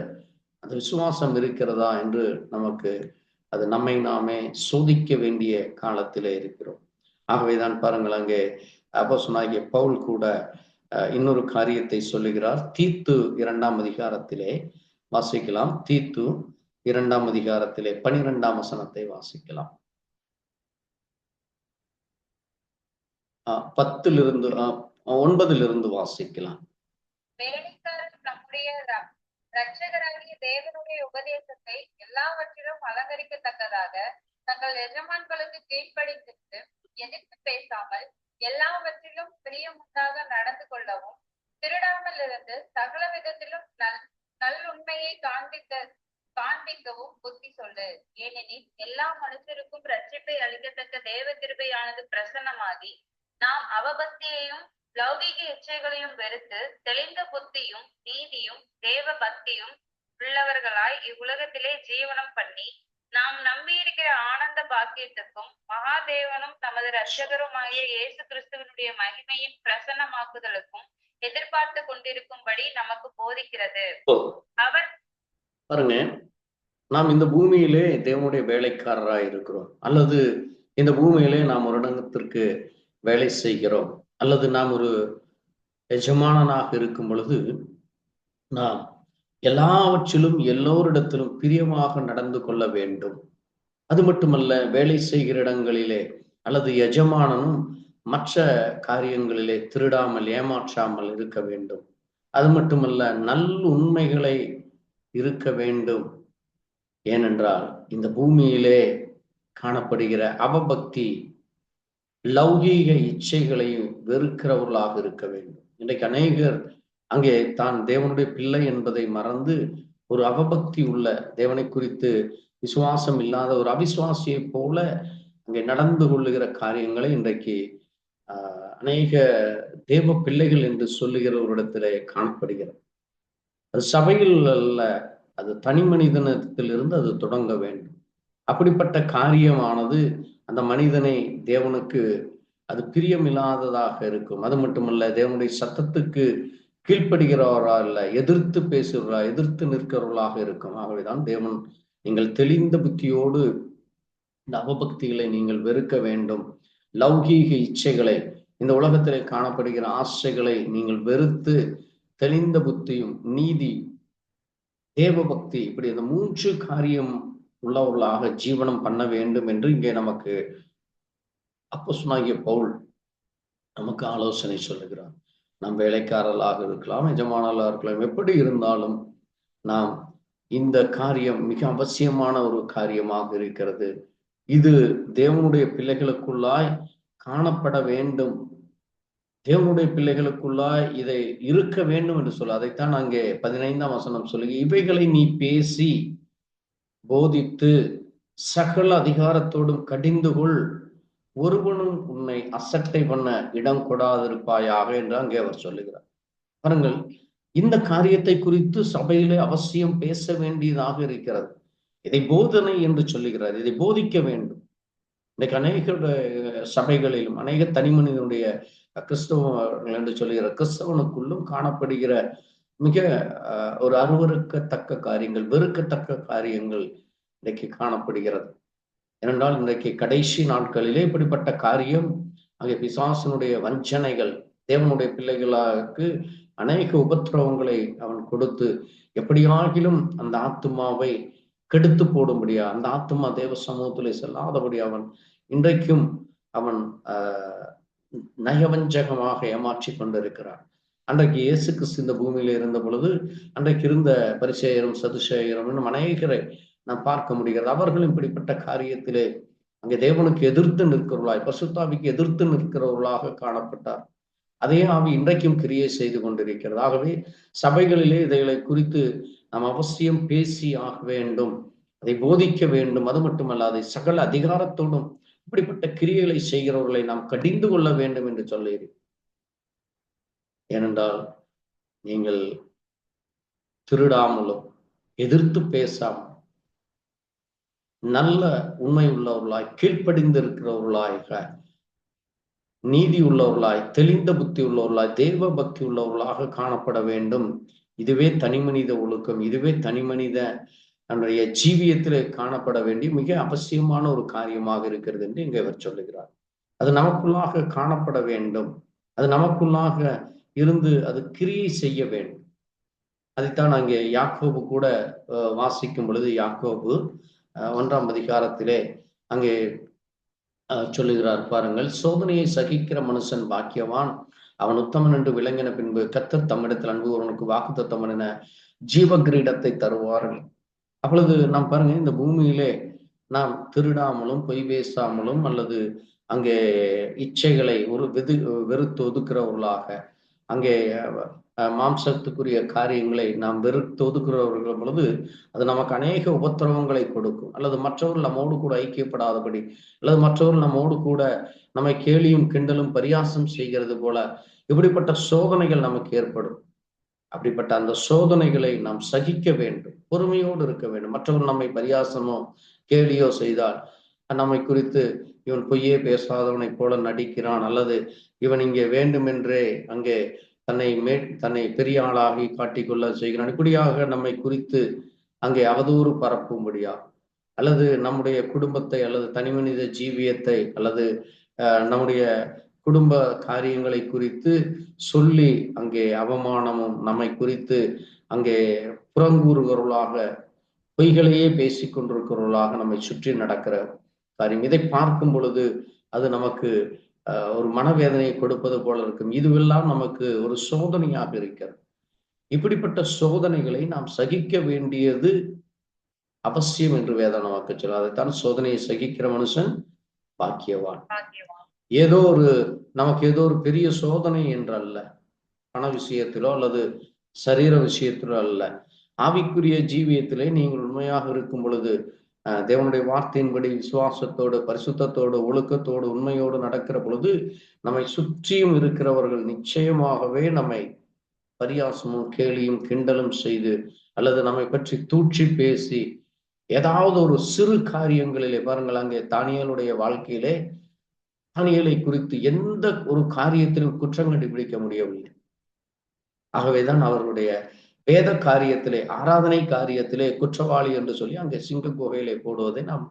அந்த விசுவாசம் இருக்கிறதா என்று நமக்கு அது நம்மை நாமே சோதிக்க வேண்டிய காலத்திலே இருக்கிறோம். ஆகவேதான் பாருங்கள், அங்கே அப்போஸ்தலனாகிய பவுல் கூட இன்னொரு காரியத்தை சொல்லுகிறார். தீத்து 2ஆம் அதிகாரத்திலே வாசிக்கலாம். தீத்து 2ஆம் அதிகாரத்திலே 12ஆம் வசனத்தை வாசிக்கலாம். 9 வாசிக்கலாம். வேலைக்காரர் நம்முடைய இரட்சகராகிய தேவனுடைய உபதேசத்தை எல்லாவற்றிலும் அலங்கரிக்கத்தக்கதாக தங்கள் எஜமான்களுக்கு கீழ்ப்படிந்திருந்து எதிர்த்து பேசாமல் எல்லாவற்றிலும் பிரியமுண்டாக நடந்து கொள்ளவும், திருடாமல் இருந்து சகல விதத்திலும் நல்லுண்மையை காண்பிக்கவும் புத்தி சொல்லு. ஏனெனில் எல்லா மனுஷருக்கும் ரட்சிப்பை அளிக்கத்தக்க தேவ கிருபையானது பிரசன்னமாகி, நாம் அவபக்தியையும் லௌகிக இச்சைகளையும் வெறுத்து தெளிந்த புத்தியும் நீதியும் தேவ பக்தியும் உள்ளவர்களாய் இவ்வுலகத்திலே ஜீவனம் பண்ணி, நாம் நம்பியிருக்கிற ஆனந்த பாக்கியத்துக்கும் மகாதேவனும் தமது இரட்சகருமாகிய இயேசு கிறிஸ்துவனுடைய மகிமையின் பிரசன்னமாக்குதலுக்கும் எதிர்பார்த்து கொண்டிருக்கும்படி நமக்கு போதிக்கிறது. அவர் பாருங்க, நாம் இந்த பூமியிலே தேவனுடைய வேலைக்காரராய் இருக்கிறோம், அல்லது இந்த பூமியிலே நாம் ஒரு இடத்திற்கு வேலை செய்கிறோம், அல்லது நாம் ஒரு எஜமானனாக இருக்கும் பொழுது நாம் எல்லாவற்றிலும் எல்லோரிடத்திலும் பிரியமாக நடந்து கொள்ள வேண்டும். அது மட்டுமல்ல, வேலை செய்கிற இடங்களிலே அல்லது எஜமானனும் மற்ற காரியங்களிலே திருடாமல் ஏமாற்றாமல் இருக்க வேண்டும். அது மட்டுமல்ல, நல்லுண்மைகளை இருக்க வேண்டும். ஏனென்றால் இந்த பூமியிலே காணப்படுகிற அவபக்தி லௌகீக இச்சைகளையும் வெறுக்கிறவர்களாக இருக்க வேண்டும். இன்றைக்கு அநேகர் அங்கே தான் தேவனுடைய பிள்ளை என்பதை மறந்து ஒரு அவபக்தி உள்ள, தேவனை குறித்து விசுவாசம் இல்லாத ஒரு அவிசுவாசியை போல அங்கே நடந்து கொள்ளுகிற காரியங்களை இன்றைக்கு அநேக தேவ பிள்ளைகள் என்று சொல்லுகிற ஒரு இடத்திலே காணப்படுகிறது. அது சபையில் அல்ல, அது தனி மனிதனத்திலிருந்து அது தொடங்க வேண்டும். அப்படிப்பட்ட காரியமானது அந்த மனிதனை தேவனுக்கு அது பிரியமில்லாததாக இருக்கும். அது மட்டுமல்ல, தேவனுடைய சத்தத்துக்கு கீழ்ப்படுகிறவரா இல்ல, எதிர்த்து பேசுகிறவரா, எதிர்த்து நிற்கிறவர்களாக இருக்கும். ஆகவேதான் தேவன், நீங்கள் தெளிந்த புத்தியோடு இந்த அவபக்திகளை நீங்கள் வெறுக்க வேண்டும், லௌகீக இச்சைகளை, இந்த உலகத்திலே காணப்படுகிற ஆசைகளை நீங்கள் வெறுத்து தெளிந்த புத்தியும் நீதி தேவபக்தி, இப்படி இந்த 3 காரியம் உள்ளவர்களாக ஜீவனம் பண்ண வேண்டும் என்று இங்கே நமக்கு அப்போஸ்தலனாகிய பவுல் நமக்கு ஆலோசனை சொல்லுகிறார். நாம் வேலைக்காரர்களாக இருக்கலாம், எஜமானர்களாக இருக்கலாம், எப்படி இருந்தாலும் நாம் இந்த காரியம் மிக அவசியமான ஒரு காரியமாக இருக்கிறது. இது தேவனுடைய பிள்ளைகளுக்குள்ளாய் காணப்பட வேண்டும், தேவனுடைய பிள்ளைகளுக்குள்ளாய் இதை இருக்க வேண்டும் என்று சொல்ல. அதைத்தான் அங்கே 15ஆம் வசனம் சொல்லுங்க. இவைகளை நீ பேசி போதித்து சகல அதிகாரத்தோடும் கடிந்து கொள், ஒருவனும் உன்னை அசட்டை பண்ண இடம் கொடாதிருப்பாயாக என்று அங்கே அவர் சொல்லுகிறார். பாருங்கள், இந்த காரியத்தை குறித்து சபையிலே அவசியம் பேச வேண்டியதாக இருக்கிறது. இதை போதனை என்று சொல்லுகிறார், இதை போதிக்க வேண்டும். இன்னைக்கு அநேக சபைகளிலும் அநேக தனி மனிதனுடைய கிறிஸ்தவர்கள் என்று சொல்லுகிற கிறிஸ்தவனுக்குள்ளும் காணப்படுகிற மிக ஒரு அருவருக்கத்தக்க காரியங்கள், வெறுக்கத்தக்க காரியங்கள் இன்றைக்கு காணப்படுகிறது. ஏனென்றால் இன்றைக்கு கடைசி நாட்களிலே இப்படிப்பட்ட காரியம், அங்கே பிசாசனுடைய வஞ்சனைகள் தேவனுடைய பிள்ளைகளுக்கு அநேக உபத்திரவங்களை அவன் கொடுத்து எப்படியாகிலும் அந்த ஆத்துமாவை கெடுத்து போடும்படியா, அந்த ஆத்துமா தேவ சமூகத்திலே செல்லாதபடி அவன் இன்றைக்கும் அவன் நயவஞ்சகமாக ஏமாற்றி கொண்டிருக்கிறான். அன்றைக்கு இயேசு கிறிஸ்து இந்த பூமியில இருந்த பொழுது அன்றைக்கு இருந்த பரிசேயரும் சதுசேயரும் இன்னும் அநேகரை நாம் பார்க்க முடிகிறது. அவர்களும் இப்படிப்பட்ட காரியத்திலே அங்கே தேவனுக்கு எதிர்த்து நிற்கிறவர்களாய், பரிசுத்தாவிக்கு எதிர்த்து நிற்கிறவர்களாக காணப்பட்டார். அதே ஆவி இன்றைக்கும் கிரியை செய்து கொண்டிருக்கிறது. ஆகவே சபைகளிலே இதைகளை குறித்து நாம் அவசியம் பேசி ஆக வேண்டும், அதை போதிக்க வேண்டும். அது மட்டுமல்ல, அதை சகல அதிகாரத்தோடும் இப்படிப்பட்ட கிரியைகளை செய்கிறவர்களை நாம் கடிந்து கொள்ள வேண்டும் என்று சொல்லி. ஏனென்றால் நீங்கள் திருடாமலும் எதிர்த்து பேசாமல் நல்ல உண்மை உள்ளவர்களாய் கீழ்ப்படிந்திருக்கிறவர்களாக நீதி உள்ளவர்களாய் தெளிந்த புத்தி உள்ளவர்களாய் தெய்வ பக்தி உள்ளவர்களாக காணப்பட வேண்டும். இதுவே தனிமனித ஒழுக்கம், இதுவே தனிமனித நம்முடைய ஜீவியத்திலே காணப்பட வேண்டிய மிக அவசியமான ஒரு காரியமாக இருக்கிறது என்று இங்கே அவர் சொல்லுகிறார். அது நமக்குள்ளாக காணப்பட வேண்டும், அது நமக்குள்ளாக இருந்து அது கிரியை செய்ய வேண்டும். அதைத்தான் அங்கே யாக்கோபு கூட வாசிக்கும் பொழுது யாக்கோபு 1ஆம் அதிகாரத்திலே அங்கே சொல்லுகிறார் பாருங்கள், சோதனையை சகிக்கிற மனுஷன் பாக்கியவான், அவன் உத்தமன் என்று விளங்கின பின்பு கர்த்தர் தம்மிடத்தில் அன்பு அவனுக்கு வாக்குத்தத்தம் என ஜீவ கிரீடத்தை தருவார்கள். அப்பொழுது நாம் பாருங்க, இந்த பூமியிலே நாம் திருடாமலும் பொய் பேசாமலும் அல்லது அங்கே இச்சைகளை வெறுத்து ஒதுக்குறவர்களாக அங்கே மாம்சத்துக்குரிய காரியங்களை நாம் வெறுத்து ஒதுக்குறவர்கள் பொழுது அது நமக்கு அநேக உபத்திரவங்களை கொடுக்கும். அல்லது மற்றவர்கள் நம்மோடு கூட ஐக்கியப்படாதபடி, அல்லது மற்றவர்கள் நம்மோடு கூட நம்மை கேலியும் கிண்டலும் பரியாசம் செய்கிறது போல இப்படிப்பட்ட சோதனைகள் நமக்கு ஏற்படும். அப்படிப்பட்ட அந்த சோதனைகளை நாம் சகிக்க வேண்டும், பொறுமையோடு இருக்க வேண்டும். மற்றவர்கள் நம்மை பரியாசமோ கேலியோ செய்தால் நம்மை குறித்து இவன் பொய்யே பேசாதவனை போல நடிக்கிறான், அல்லது இவன் இங்கே வேண்டுமென்றே அங்கே தன்னை பெரிய ஆளாகி காட்டிக்கொள்ள செய்கிறான், இப்படியாக நம்மை குறித்து அங்கே அவதூறு பரப்பும்படியா, அல்லது நம்முடைய குடும்பத்தை அல்லது தனிமனித ஜீவியத்தை அல்லது நம்முடைய குடும்ப காரியங்களை குறித்து சொல்லி அங்கே அவமானமும் நம்மை குறித்து அங்கே புறங்கூறுகிறவர்களாக பொய்களையே பேசிக் கொண்டிருக்கிறவர்களாக நம்மை சுற்றி நடக்கிற காரியம். இதை பார்க்கும் பொழுது அது நமக்கு ஒரு மனவேதனையை கொடுப்பது போல இருக்கும். இதுவெல்லாம் நமக்கு ஒரு சோதனையாக இருக்கிறது. இப்படிப்பட்ட சோதனைகளை நாம் சகிக்க வேண்டியது அவசியம் என்று வேதம் நமக்கு சொல்ல. அதைத்தான் சோதனையை சகிக்கிற மனுஷன் பாக்கியவான். நமக்கு ஏதோ ஒரு பெரிய சோதனை என்றல்ல, பண விஷயத்திலோ அல்லது சரீர விஷயத்திலோ அல்ல, ஆவிக்குரிய ஜீவியத்திலே நீங்கள் உண்மையாக இருக்கும் பொழுது தேவனுடைய வார்த்தையின்படி விசுவாசத்தோடு பரிசுத்தத்தோடு ஒழுக்கத்தோடு உண்மையோடு நடக்கிற பொழுது நம்மை சுற்றியும் இருக்கிறவர்கள் நிச்சயமாகவே நம்மை பரியாசமும் கேலியும் கிண்டலும் செய்து அல்லது நம்மை பற்றி தூற்றி பேசி ஏதாவது ஒரு சிறு காரியங்களிலே பாருங்கள், அங்கே தானியேலுடைய வாழ்க்கையிலே தானியேலை குறித்து எந்த ஒரு காரியத்திலும் குற்றம் கண்டுபிடிக்க முடியவில்லை. ஆகவேதான் அவர்களுடைய வேத காரியத்திலே ஆராதனை காரியத்திலே குற்றவாளி என்று சொல்லி அங்கே சிங்க குகையிலே போடுவதை நாம்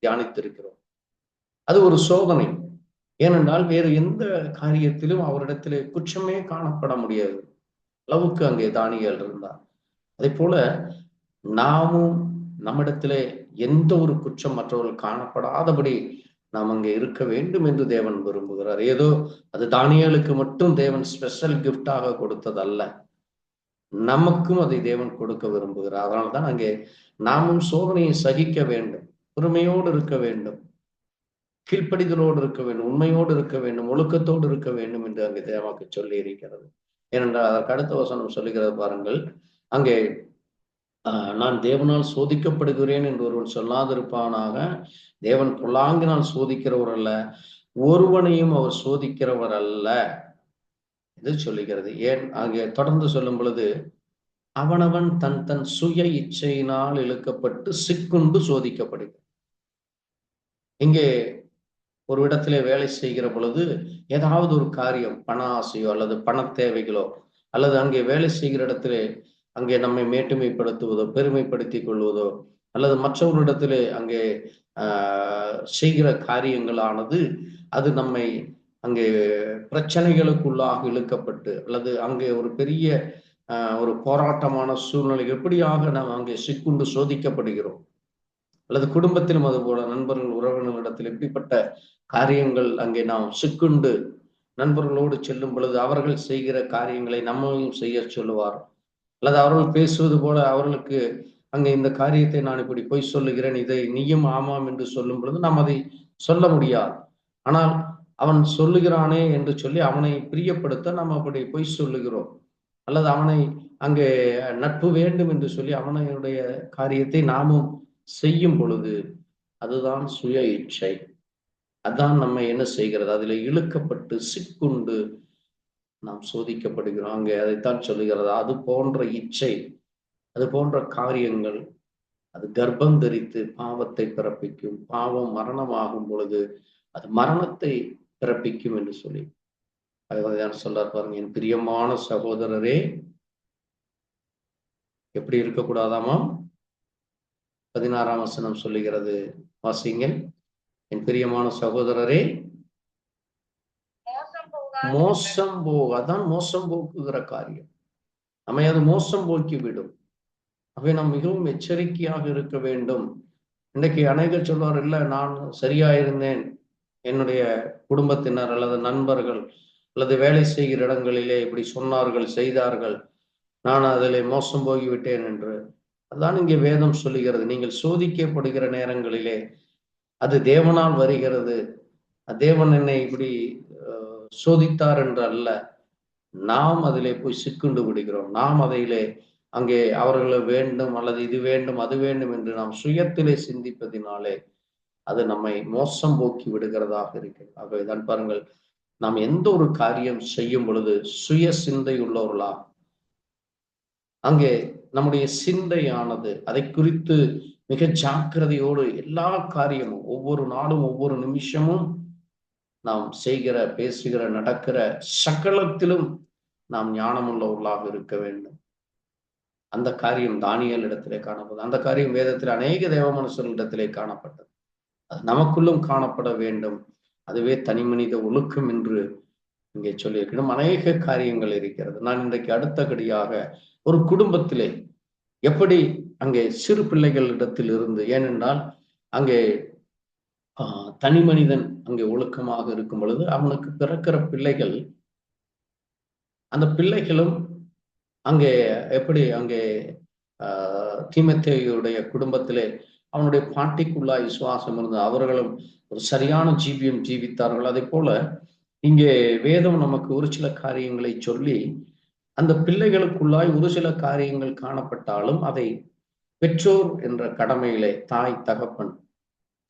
தியானித்திருக்கிறோம். அது ஒரு சோதனை. ஏனென்றால் வேறு எந்த காரியத்திலும் அவரிடத்திலே குற்றமே காணப்பட முடியாது அளவுக்கு அங்கே தானியேல் இருந்தார். அதே போல நாமும் நம்மிடத்திலே எந்த ஒரு குற்றம் மற்றவர்கள் காணப்படாதபடி நாம் அங்கே இருக்க வேண்டும் என்று தேவன் விரும்புகிறார். ஏதோ அது தானியேலுக்கு மட்டும் தேவன் ஸ்பெஷல் கிஃப்டாக கொடுத்ததல்ல, நமக்கும் அதை தேவன் கொடுக்க விரும்புகிறார். அதனால்தான் அங்கே நாமும் சோதனையை சகிக்க வேண்டும், பொறுமையோடு இருக்க வேண்டும், கீழ்ப்படிதலோடு இருக்க வேண்டும், உண்மையோடு இருக்க வேண்டும், ஒழுக்கத்தோடு இருக்க வேண்டும் என்று அங்கே தேவாக்கு சொல்லி இருக்கிறது. ஏனென்றால் அதற்கு அடுத்த வசனம் சொல்லுகிறது பாருங்கள், அங்கே நான் தேவனால் சோதிக்கப்படுகிறேன் என்று ஒருவன் சொல்லாதிருப்பானாக. தேவன் பொல்லாங்கினால் சோதிக்கிறவர் அல்ல, ஒருவனையும் அவர் சோதிக்கிறவர் அல்ல இது சொல்லுகிறது. ஏன் அங்கே தொடர்ந்து சொல்லும் பொழுது அவனவன் தன் தன் சுய இச்சையினால் இழுக்கப்பட்டு சிக்குண்டு சோதிக்கப்படுகிறான். இங்கே ஒரு இடத்திலே வேலை செய்கிற பொழுது ஏதாவது ஒரு காரியம், பண ஆசையோ அல்லது பண தேவைகளோ, அல்லது அங்கே வேலை செய்கிற இடத்திலே அங்கே நம்மை மேட்டுமைப்படுத்துவதோ பெருமைப்படுத்திக் கொள்வதோ, அல்லது மற்றவர்களிடத்திலே அங்கே செய்கிற காரியங்களானது அது நம்மை அங்கே பிரச்சனைகளுக்குள்ளாக இழுக்கப்பட்டு அல்லது அங்கே ஒரு பெரிய ஒரு போராட்டமான சூழ்நிலை எப்படியாக நாம் அங்கே சிக்குண்டு சோதிக்கப்படுகிறோம். அல்லது குடும்பத்திலும் அது போல நண்பர்கள் உறவினர்களிடத்தில் எப்படிப்பட்ட காரியங்கள் அங்கே நாம் சிக்குண்டு நண்பர்களோடு செல்லும் பொழுது அவர்கள் செய்கிற காரியங்களை நம்மையும் செய்ய சொல்லுவார். அல்லது அவர்கள் பேசுவது போல அவர்களுக்கு அங்கே இந்த காரியத்தை நான் இப்படி பொய் சொல்லுகிறேன், இதை நீயும் ஆமாம் என்று சொல்லும் பொழுது நாம் அதை சொல்ல முடியாது. ஆனால் அவன் சொல்லுகிறானே என்று சொல்லி அவனை பிரியப்படுத்த நாம் அப்படி பொய் சொல்லுகிறோம். அல்லது அவனை அங்கே நட்பு வேண்டும் என்று சொல்லி அவனுடைய காரியத்தை நாமும் செய்யும் பொழுது அதுதான் சுய இச்சை. அதான் நம்ம என்ன செய்கிறது, அதில் இழுக்கப்பட்டு சிக்குண்டு நாம் சோதிக்கப்படுகிறோம். அங்கே அதைத்தான் சொல்லுகிறது, அது போன்ற இச்சை அது போன்ற காரியங்கள் அது கர்ப்பம் தரித்து பாவத்தை பிறப்பிக்கும். பாவம் மரணமாகும் பொழுது அது மரணத்தை பிறப்பிக்கும் என்று சொல்லி அதுதான் சொல்றார் பாருங்க. என் பிரியமான சகோதரரே எப்படி இருக்கக்கூடாதாமாம்? 16ஆம் வசனம் சொல்லுகிறது, வாசிங்க. என் பிரியமான சகோதரரே மோசம் அதான் மோசம் போக்குகிற காரியம். நம்மை அது மோசம் போக்கி விடும். அவை நாம் மிகவும் எச்சரிக்கையாக இருக்க வேண்டும். இன்னைக்கு அநேகர் சொல்வார், இல்ல நான் சரியா இருந்தேன், என்னுடைய குடும்பத்தினர் அல்லது நண்பர்கள் அல்லது வேலை செய்கிற இடங்களிலே இப்படி சொன்னார்கள், செய்தார்கள், நான் அதிலே மோசம் போகிவிட்டேன் என்று. அதான் இங்கே வேதம் சொல்லுகிறது. நீங்கள் சோதிக்கப்படுகிற நேரங்களிலே அது தேவனால் வருகிறது. தேவன் என்னை இப்படி சோதித்தார் என்று அல்ல, நாம் அதிலே போய் சிக்குண்டு விடுகிறோம். நாம் அதையிலே அங்கே அவர்களை வேண்டும் அல்லது இது வேண்டும் அது வேண்டும் என்று நாம் சுயத்திலே சிந்திப்பதினாலே அது நம்மை மோசம் போக்கி விடுகிறதாக இருக்கிறது. ஆகவேதான் பாருங்கள், நாம் எந்த ஒரு காரியம் செய்யும் பொழுது சுய சிந்தை உள்ளவர்களா, அங்கே நம்முடைய சிந்தையானது அதை குறித்து மிக ஜாக்கிரதையோடு எல்லா காரியமும் ஒவ்வொரு நாளும் ஒவ்வொரு நிமிஷமும் நாம் செய்கிற பேசுகிற நடக்கிற சகலத்திலும் நாம் ஞானமுள்ளவர்களாக இருக்க வேண்டும். அந்த காரியம் தானியேல் இடத்திலே காணப்பட்டது. அந்த காரியம் வேதத்தில் அநேக தேவ மனுஷர்களிடத்திலே காணப்பட்டது. அது நமக்குள்ளும் காணப்பட வேண்டும். அதுவே தனி மனித ஒழுக்கம் என்று இங்கே சொல்லியிருக்கணும். அநேக காரியங்கள் இருக்கிறது. நான் இன்றைக்கு அடுத்தபடியாக ஒரு குடும்பத்திலே எப்படி அங்கே சிறு பிள்ளைகளிடத்தில் இருந்து, ஏனென்றால் அங்கே தனி மனிதன் அங்கே ஒழுக்கமாக இருக்கும் பொழுது அவனுக்கு பிறக்கிற பிள்ளைகள், அந்த பிள்ளைகளும் அங்கே எப்படி அங்கே தீமோத்தேயுடைய குடும்பத்திலே அவனுடைய பாட்டிக்குள்ளாய் விசுவாசம் இருந்தது. அவர்களும் ஒரு சரியான ஜீவியம் ஜீவித்தார்கள். அதே போல இங்கே வேதம் நமக்கு ஒரு சில காரியங்களை சொல்லி அந்த பிள்ளைகளுக்குள்ளாய் ஒரு சில காரியங்கள் காணப்பட்டாலும் அதை பெற்றோர் என்ற கடமையிலே தாய் தகப்பன்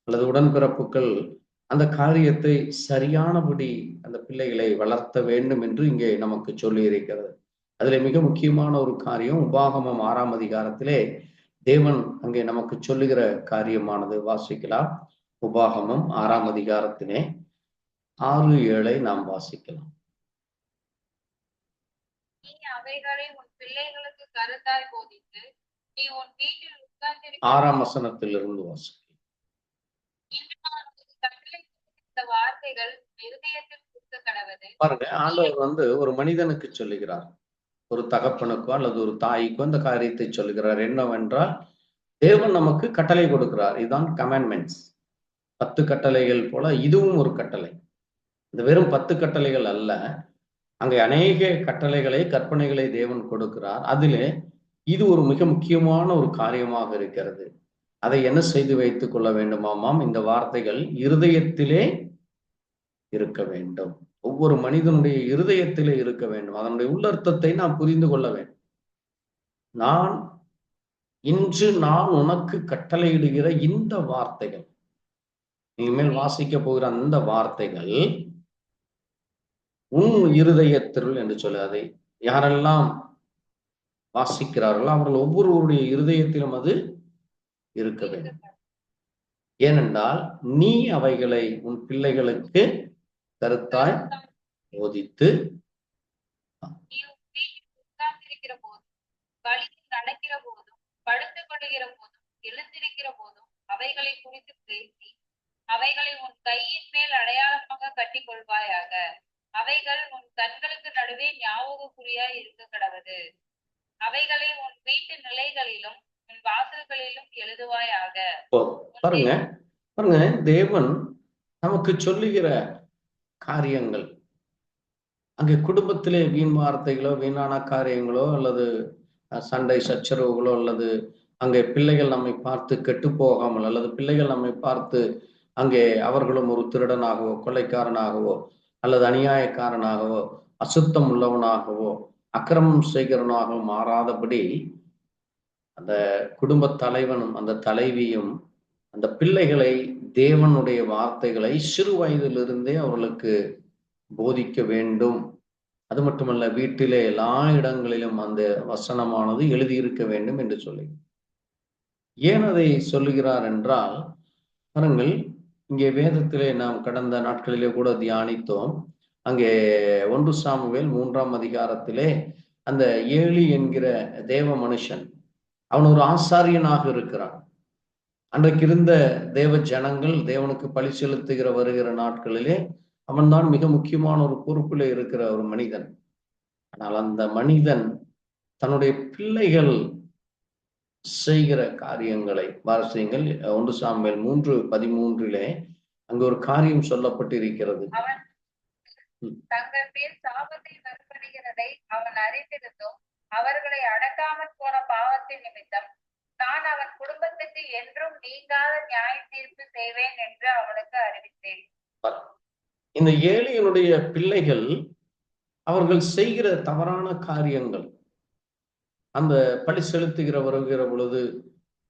அல்லது உடன்பிறப்புகள் அந்த காரியத்தை சரியானபடி அந்த பிள்ளைகளை வளர்த்த வேண்டும் என்று இங்கே நமக்கு சொல்லி இருக்கிறது. அதுல மிக முக்கியமான ஒரு காரியம் உபாகமம் 6ஆம் அதிகாரத்திலே தேவன் அங்கே நமக்கு சொல்லுகிற காரியமானது. வாசிக்கலாம். உபாகமம் 6ஆம் அதிகாரத்திலே 6-7 நாம் வாசிக்கலாம். நீ அவைகளை உன் பிள்ளைகளுக்கு கருத்தாய் போதித்து நீ உன் வீட்டில் 6ஆம் வசனத்திலிருந்து வாசிக்கலாம். வார்த்தைகள் இருதயத்தில் குத்த கடவது. பாருங்க, ஆண்டவர் ஒரு மனிதனுக்கு சொல்லுகிறார், ஒரு தகப்பனுக்கோ அல்லது ஒரு தாய்க்கோ அந்த காரியத்தை சொல்லுகிறார். என்னவென்றால் தேவன் நமக்கு கட்டளை கொடுக்கிறார். இதுதான் கமாண்ட்மெண்ட்ஸ். 10 கட்டளைகள் போல இதுவும் ஒரு கட்டளை. இந்த வெறும் 10 கட்டளைகள் அல்ல, அங்கே அநேக கட்டளைகளை கற்பனைகளை தேவன் கொடுக்கிறார். அதிலே இது ஒரு மிக முக்கியமான ஒரு காரியமாக இருக்கிறது. அதை என்ன செய்து வைத்துக் கொள்ள வேண்டுமாமாம்? இந்த வார்த்தைகள் இருதயத்திலே இருக்க வேண்டும். ஒவ்வொரு மனிதனுடைய இருதயத்திலே இருக்க வேண்டும். அதனுடைய உள்ளர்த்தத்தை நாம் புரிந்து கொள்ள வேண்டும். இன்று நான் உனக்கு கட்டளையிடுகிற இந்த வார்த்தைகள், இனிமேல் வாசிக்க போகிற அந்த வார்த்தைகள் உன் இருதயத்தில் என்று சொல்ல, அதை யாரெல்லாம் வாசிக்கிறார்களோ அவர்கள் ஒவ்வொருவருடைய இருதயத்திலும் அது இருக்க வேண்டும். ஏனென்றால் நீ அவைகளை உன் பிள்ளைகளுக்கு கருத்தாய் போதித்து நடக்கிற போதும் படுத்துக் கொள்ளுகிற போதும் எழுந்திருக்கிற போதும் அவைகளை குறித்து பேசி அவைகளை உன் கையின் மேல் அடையாளமாக கட்டிக் கொள்வாயாக. அவைகள் உன் கண்களுக்கு நடுவே ஞாபகக்குறியாய் இருக்க கடவது. அவைகளை உன் வீட்டு நிலைகளிலும் உன் வாசல்களிலும் எழுதுவாயாக. பாருங்க பாருங்க, தேவன் நமக்கு சொல்லுகிற காரியங்கள் அங்கே குடும்பத்திலே வீண் வார்த்தைகளோ வீணான காரியங்களோ அல்லது சண்டை சச்சரவுகளோ அல்லது அங்கே பிள்ளைகள் நம்மை பார்த்து கெட்டு போகாமல் அல்லது பிள்ளைகள் நம்மை பார்த்து அங்கே அவர்களும் ஒரு திருடனாகவோ கொள்ளைக்காரனாகவோ அல்லது அநியாயக்காரனாகவோ அசுத்தம் உள்ளவனாகவோ அக்கிரமம் செய்கிறவனாகவோ மாறாதபடி அந்த குடும்ப தலைவனும் அந்த தலைவியும் அந்த பிள்ளைகளை தேவனுடைய வார்த்தைகளை சிறு வயதிலிருந்தே அவர்களுக்கு போதிக்க வேண்டும் அது மட்டுமல்ல, வீட்டிலே எல்லா இடங்களிலும் அந்த வசனமானது எழுதியிருக்க வேண்டும் என்று சொல்லி. ஏன் அதை சொல்லுகிறார் என்றால், பாருங்கள், இங்கே வேதத்திலே நாம் கடந்த நாட்களிலே கூட தியானித்தோம். அங்கே 1 சாமுவேல் 3ஆம் அதிகாரத்திலே அந்த ஏலி என்கிற தேவ மனுஷன், அவன் ஒரு ஆசாரியனாக இருக்கிறான். அன்றைக்கு இருந்த தேவ ஜனங்கள் தேவனுக்கு பலி செலுத்துகிற வருகிற நாட்களிலே அவன்தான் மிக முக்கியமான ஒரு பொறுப்பில் இருக்கிற ஒரு மனிதன். ஆனால் அந்த மனிதன் தன்னுடைய பிள்ளைகள் செய்கிற காரியங்களை வாசியுங்கள். 1 சாமுவேல் 3:13 அங்கு ஒரு காரியம் சொல்லப்பட்டிருக்கிறது. அவன் தங்கள் மேல் சாபத்தை வரப்படுகிறதை அவன் அறிந்திருந்தும் அவர்களை அடக்காமல் போன பாவத்தின் நிமித்தம் நான் அவன் குடும்பத்துக்கு என்றும் நீங்காத நியாய தீர்ப்பு செய்வேன் என்று அவனுக்கு அறிவித்தேன். இந்த ஏலியனுடைய பிள்ளைகள் அவர்கள் செய்கிற தவறான காரியங்கள், அந்த பலி செலுத்துகிற வருகிற பொழுது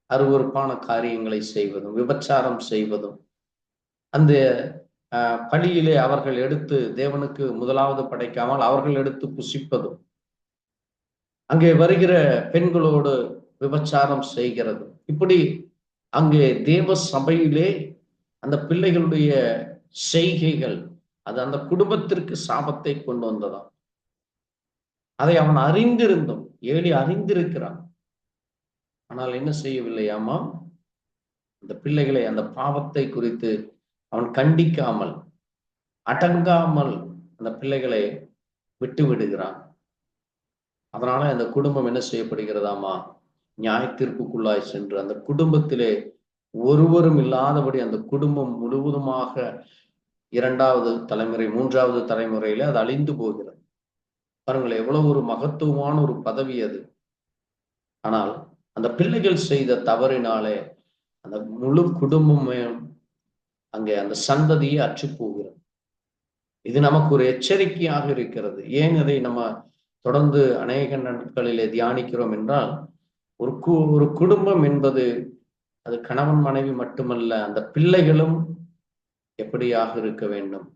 அருவருப்பான காரியங்களை செய்வதும், விபச்சாரம் செய்வதும், அந்த பலியிலே அவர்கள் எடுத்து தேவனுக்கு முதலாவது படைக்காமல் அவர்கள் எடுத்து புசிப்பதும், அங்கே வருகிற பெண்களோடு விபச்சாரம் செய்கிறது, இப்படி அங்கே தேவ சபையிலே அந்த பிள்ளைகளுடைய செய்கைகள் அது அந்த குடும்பத்திற்கு சாபத்தை கொண்டு வந்ததாம். அதை அவன் அறிந்திருந்தும், ஏலி அறிந்திருக்கிறான். ஆனால் என்ன செய்யவில்லையாமா, அந்த பிள்ளைகளை அந்த பாவத்தை குறித்து அவன் கண்டிக்காமல், அடங்காமல் அந்த பிள்ளைகளை விட்டு விடுகிறான். அதனால அந்த குடும்பம் என்ன செய்யப்படுகிறதாமா, நியாய தீர்ப்புக்குள்ளாய் சென்று அந்த குடும்பத்திலே ஒருவரும் இல்லாதபடி அந்த குடும்பம் முழுவதுமாக 2வது தலைமுறை 3வது தலைமுறையில அது அழிந்து போகிறது. பாருங்கள், எவ்வளவு ஒரு மகத்துவமான ஒரு பதவி அது. ஆனால் அந்த பிள்ளைகள் செய்த தவறினாலே அந்த முழு குடும்பமே அங்கே அந்த சந்ததியை அற்று போகிறது. இது நமக்கு ஒரு எச்சரிக்கையாக இருக்கிறது. ஏன் இதை நம்ம தொடர்ந்து அநேக நாட்களிலே தியானிக்கிறோம் என்றால், ஒரு குடும்பம் என்பது அது கணவன் மனைவி மட்டுமல்ல, அந்த பிள்ளைகளும் எப்படியாக இருக்க வேண்டும்.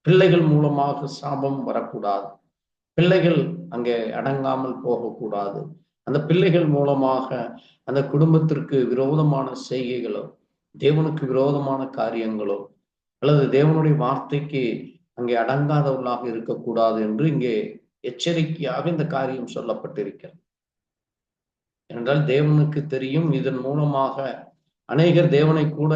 பிள்ளைகள் மூலமாக சாபம் வரக்கூடாது, பிள்ளைகள் அங்கே அடங்காமல் போகக்கூடாது. அந்த பிள்ளைகள் மூலமாக அந்த குடும்பத்திற்கு விரோதமான செய்கைகளோ, தேவனுக்கு விரோதமான காரியங்களோ, அல்லது தேவனுடைய வார்த்தைக்கு அங்கே அடங்காதவர்களாக இருக்கக்கூடாது என்று இங்கே எச்சரிக்கையாக இந்த காரியம் சொல்லப்பட்டிருக்கிறது. என்றால் தேவனுக்கு தெரியும், இதன் மூலமாக அநேகர் தேவனை கூட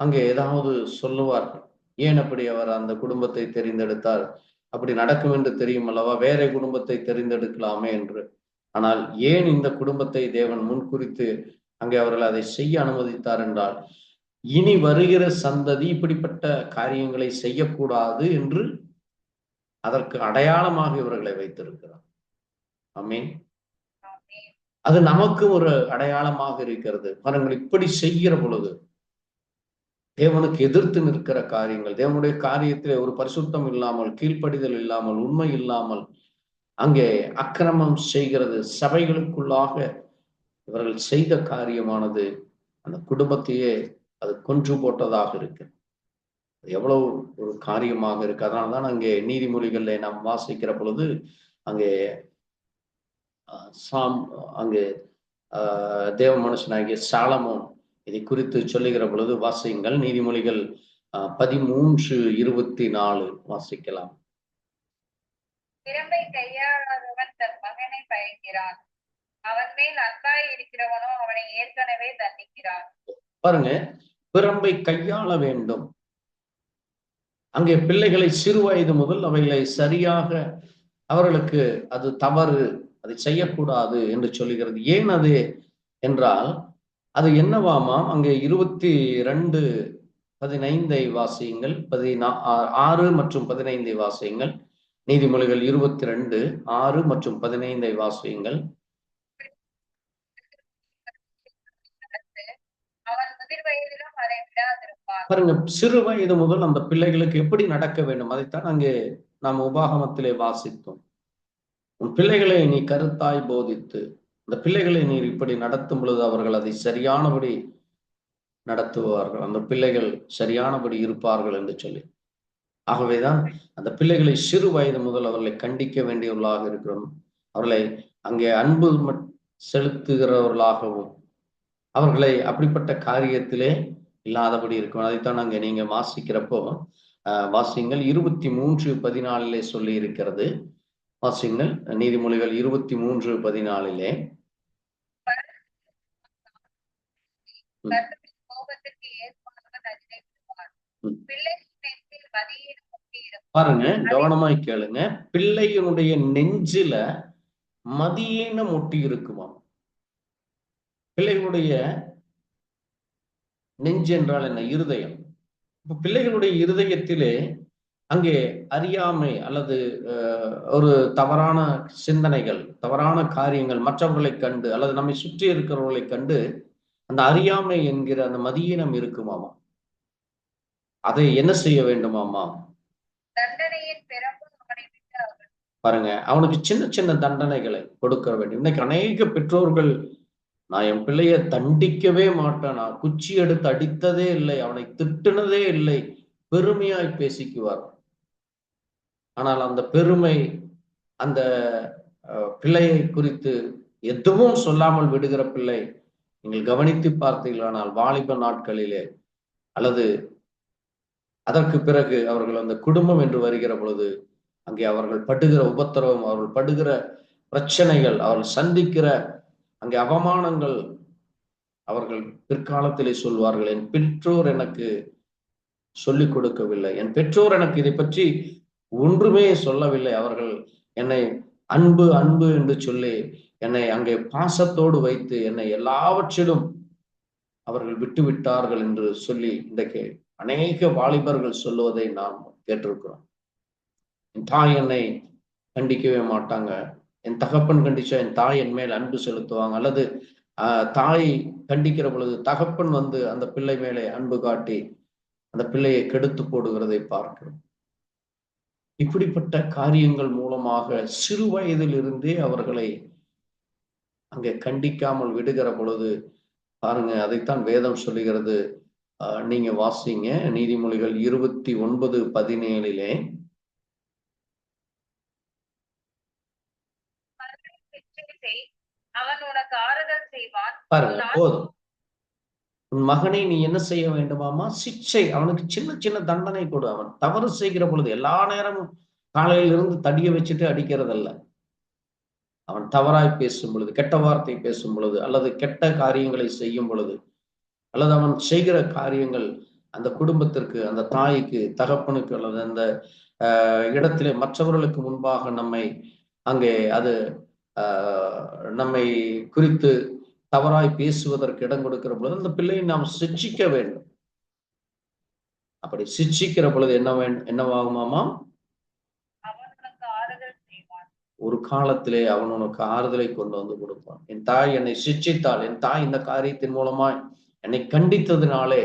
அங்கே ஏதாவது சொல்லுவார்கள். ஏன் அப்படி அவர் அந்த குடும்பத்தை தெரிந்தெடுத்தார், அப்படி நடக்கும் என்று தெரியும் அல்லவா, வேற குடும்பத்தை தெரிந்தெடுக்கலாமே என்று. ஆனால் ஏன் இந்த குடும்பத்தை தேவன் முன்குறித்து அங்கே அவர்கள் அதை செய்ய அனுமதித்தார் என்றால், இனி வருகிற சந்ததி இப்படிப்பட்ட காரியங்களை செய்யக்கூடாது என்று அதற்கு அடையாளமாக இவர்களை வைத்திருக்கிறார். ஆமென். அது நமக்கு ஒரு அடையாளமாக இருக்கிறது. பாருங்கள், இப்படி செய்கிற பொழுது தேவனுக்கு எதிர்த்து நிற்கிற காரியங்கள், தேவனுடைய காரியத்திலே ஒரு பரிசுத்தம் இல்லாமல், கீழ்ப்படிதல் இல்லாமல், உண்மை இல்லாமல் அங்கே அக்கிரமம் செய்கிறது, சபைகளுக்குள்ளாக இவர்கள் செய்த காரியமானது அந்த குடும்பத்தையே அது கொன்று போட்டதாக இருக்கு. எவ்வளவு ஒரு காரியமாக இருக்கு. அதனால்தான் அங்கே நீதிமொழிகளிலே நாம் வாசிக்கிற பொழுது அங்கே அங்கே தேவ மனுஷனாகிய சாலமோன் இதை குறித்து சொல்லுகிற பொழுது வாசியுங்கள். நீதிமொழிகள் 13:24 வாசிக்கலாம். திறமை கையாளாதவன் தன் மகனை பயக்கிறான், அவன் மேல் அன்பாய் இருக்கிறவனோ அவனை ஏற்கனவே தண்டிக்கிறான். பாருங்க, பிறம்பை கையாள வேண்டும். அங்கே பிள்ளைகளை சிறு வயது முதல் அவைகளை சரியாக அவர்களுக்கு அது தவறு, அதை செய்யக்கூடாது என்று சொல்லுகிறது. ஏன் அது என்றால், அது என்னவாமாம், அங்கே 22:15 வாசியுங்கள், 6 மற்றும் 15 வாசியுங்கள். நீதிமொழிகள் 22:6 மற்றும் 15 வாசியுங்கள். அவன் முதிர் வயதிலும் அதை விடாதிருப்பான். பாருங்க, சிறு வயது முதல் அந்த பிள்ளைகளுக்கு எப்படி நடக்க வேண்டும், அதைத்தான் அங்கே நாம் உபாகமத்திலே வாசித்தோம். உன் பிள்ளைகளை நீ கருத்தாய் போதித்து, அந்த பிள்ளைகளை நீர் இப்படி நடத்தும் பொழுது அவர்கள் அதை சரியானபடி நடத்துவார்கள், அந்த பிள்ளைகள் சரியானபடி இருப்பார்கள் என்று சொல்லி. ஆகவேதான் அந்த பிள்ளைகளை சிறு வயது முதல் அவர்களை கண்டிக்க வேண்டியவர்களாக இருக்கிறோம். அவர்களை அங்கே அன்பு செலுத்துகிறவர்களாகவும் அவர்களை அப்படிப்பட்ட காரியத்திலே இல்லாதபடி இருக்கும். அதைத்தான் அங்கே நீங்க வாசிக்கிறப்போ வாசிங்கள் 23:14 சொல்லி இருக்கிறது. வாசிங்கள் நீதிமொழிகள் 23:14. கோபத்திற்கு ஏற்பவர்கள் அதிலே விழுவார். பிள்ளையின் நெஞ்சில் மதியீனம் ஒட்டியிருக்கும். பாருங்க, கவனமாய் கேளுங்க. பிள்ளையினுடைய நெஞ்சில மதியீனம் ஒட்டி இருக்குமா? பிள்ளைகளுடைய நெஞ்சு என்றால் என்ன? இருதயம். இப்ப பிள்ளைகளுடைய இருதயத்திலே அங்கே அறியாமை அல்லது ஒரு தவறான சிந்தனைகள், தவறான காரியங்கள் மற்றவர்களை கண்டு அல்லது நம்மை சுற்றி இருக்கிறவர்களை கண்டு அந்த அறியாமை என்கிற அந்த மதியீனம் இருக்குமாமா. அதை என்ன செய்ய வேண்டுமாமா? பாருங்க, அவனுக்கு சின்ன சின்ன தண்டனைகளை கொடுக்க வேண்டும். இன்னைக்கு அநேக பெற்றோர்கள், நான் என் பிள்ளைய தண்டிக்கவே மாட்டேன், நான் குச்சி எடுத்து அடித்ததே இல்லை, அவனை திட்டுனதே இல்லை, பெருமையாய் பேசிக்குவார். ஆனால் அந்த பெருமை அந்த பிள்ளையை குறித்து எதுவும் சொல்லாமல் விடுகிற பிள்ளை நீங்கள் கவனித்து பார்த்தீர்களானால் வாலிப நாட்களிலே அல்லது அதற்கு பிறகு அவர்கள் அந்த குடும்பம் என்று வருகிற பொழுது அங்கே அவர்கள் படுகிற உபத்திரவம், அவர்கள் படுகிற பிரச்சனைகள், அவர்கள் சந்திக்கிற அங்கே அவமானங்கள், அவர்கள் பிற்காலத்திலே சொல்வார்கள், என் பெற்றோர் எனக்கு சொல்லிக் கொடுக்கவில்லை, என் பெற்றோர் எனக்கு இதை பற்றி ஒன்றுமே சொல்லவில்லை, அவர்கள் என்னை அன்பு அன்பு என்று சொல்லி என்னை அங்கே பாசத்தோடு வைத்து என்னை எல்லாவற்றிலும் அவர்கள் விட்டு விட்டார்கள் என்று சொல்லி இன்றைக்கு அநேக வாலிபர்கள் சொல்லுவதை நாம் கேட்டிருக்கிறோம். என் தாய் என்னை கண்டிக்கவே மாட்டாங்க, என் தகப்பன் கண்டிச்சா என் தாய் என் மேல் அன்பு செலுத்துவாங்க, அல்லது தாய் கண்டிக்கிற பொழுது தகப்பன் வந்து அந்த பிள்ளை மேலே அன்பு காட்டி அந்த பிள்ளையை கெடுத்து போடுகிறதை பார்க்கிறோம். இப்படிப்பட்ட காரியங்கள் மூலமாக சிறு வயதிலிருந்தே அவர்களை அங்கே கண்டிக்காமல் விடுகிற பொழுது பாருங்க, அதைத்தான் வேதம் சொல்லுகிறது. நீங்க வாசிங்க நீதிமொழிகள் 29:17. பாருங்க, போதும். உன் மகனை நீ என்ன செய்ய வேண்டுமாமா? சிக்ஷை, அவனுக்கு சின்ன சின்ன தண்டனை கொடு. அவன் தவறு செய்கிற பொழுது எல்லா நேரமும் காலையிலிருந்து தடிய வச்சுட்டு அடிக்கிறதல்ல. அவன் தவறாய் பேசும் பொழுது, கெட்ட வார்த்தை பேசும் பொழுது, அல்லது கெட்ட காரியங்களை செய்யும் பொழுது, அல்லது அவன் செய்கிற காரியங்கள் அந்த குடும்பத்திற்கு, அந்த தாய்க்கு, தகப்பனுக்கு அல்லது அந்த இடத்திலே மற்றவர்களுக்கு முன்பாக நம்மை அங்கே அது நம்மை குறித்து தவறாய் பேசுவதற்கு இடம் கொடுக்கிற பொழுது அந்த பிள்ளையை நாம் சிட்சிக்க வேண்டும். அப்படி சிட்சிக்கிற பொழுது என்னவாகுமாமா? ஒரு காலத்திலே அவன் உனக்கு ஆறுதலை கொண்டு வந்து கொடுப்பான். என் தாய் என்னை சிட்சித்தாள், என் தாய் இந்த காரியத்தின் மூலமாய் என்னை கண்டித்ததினாலே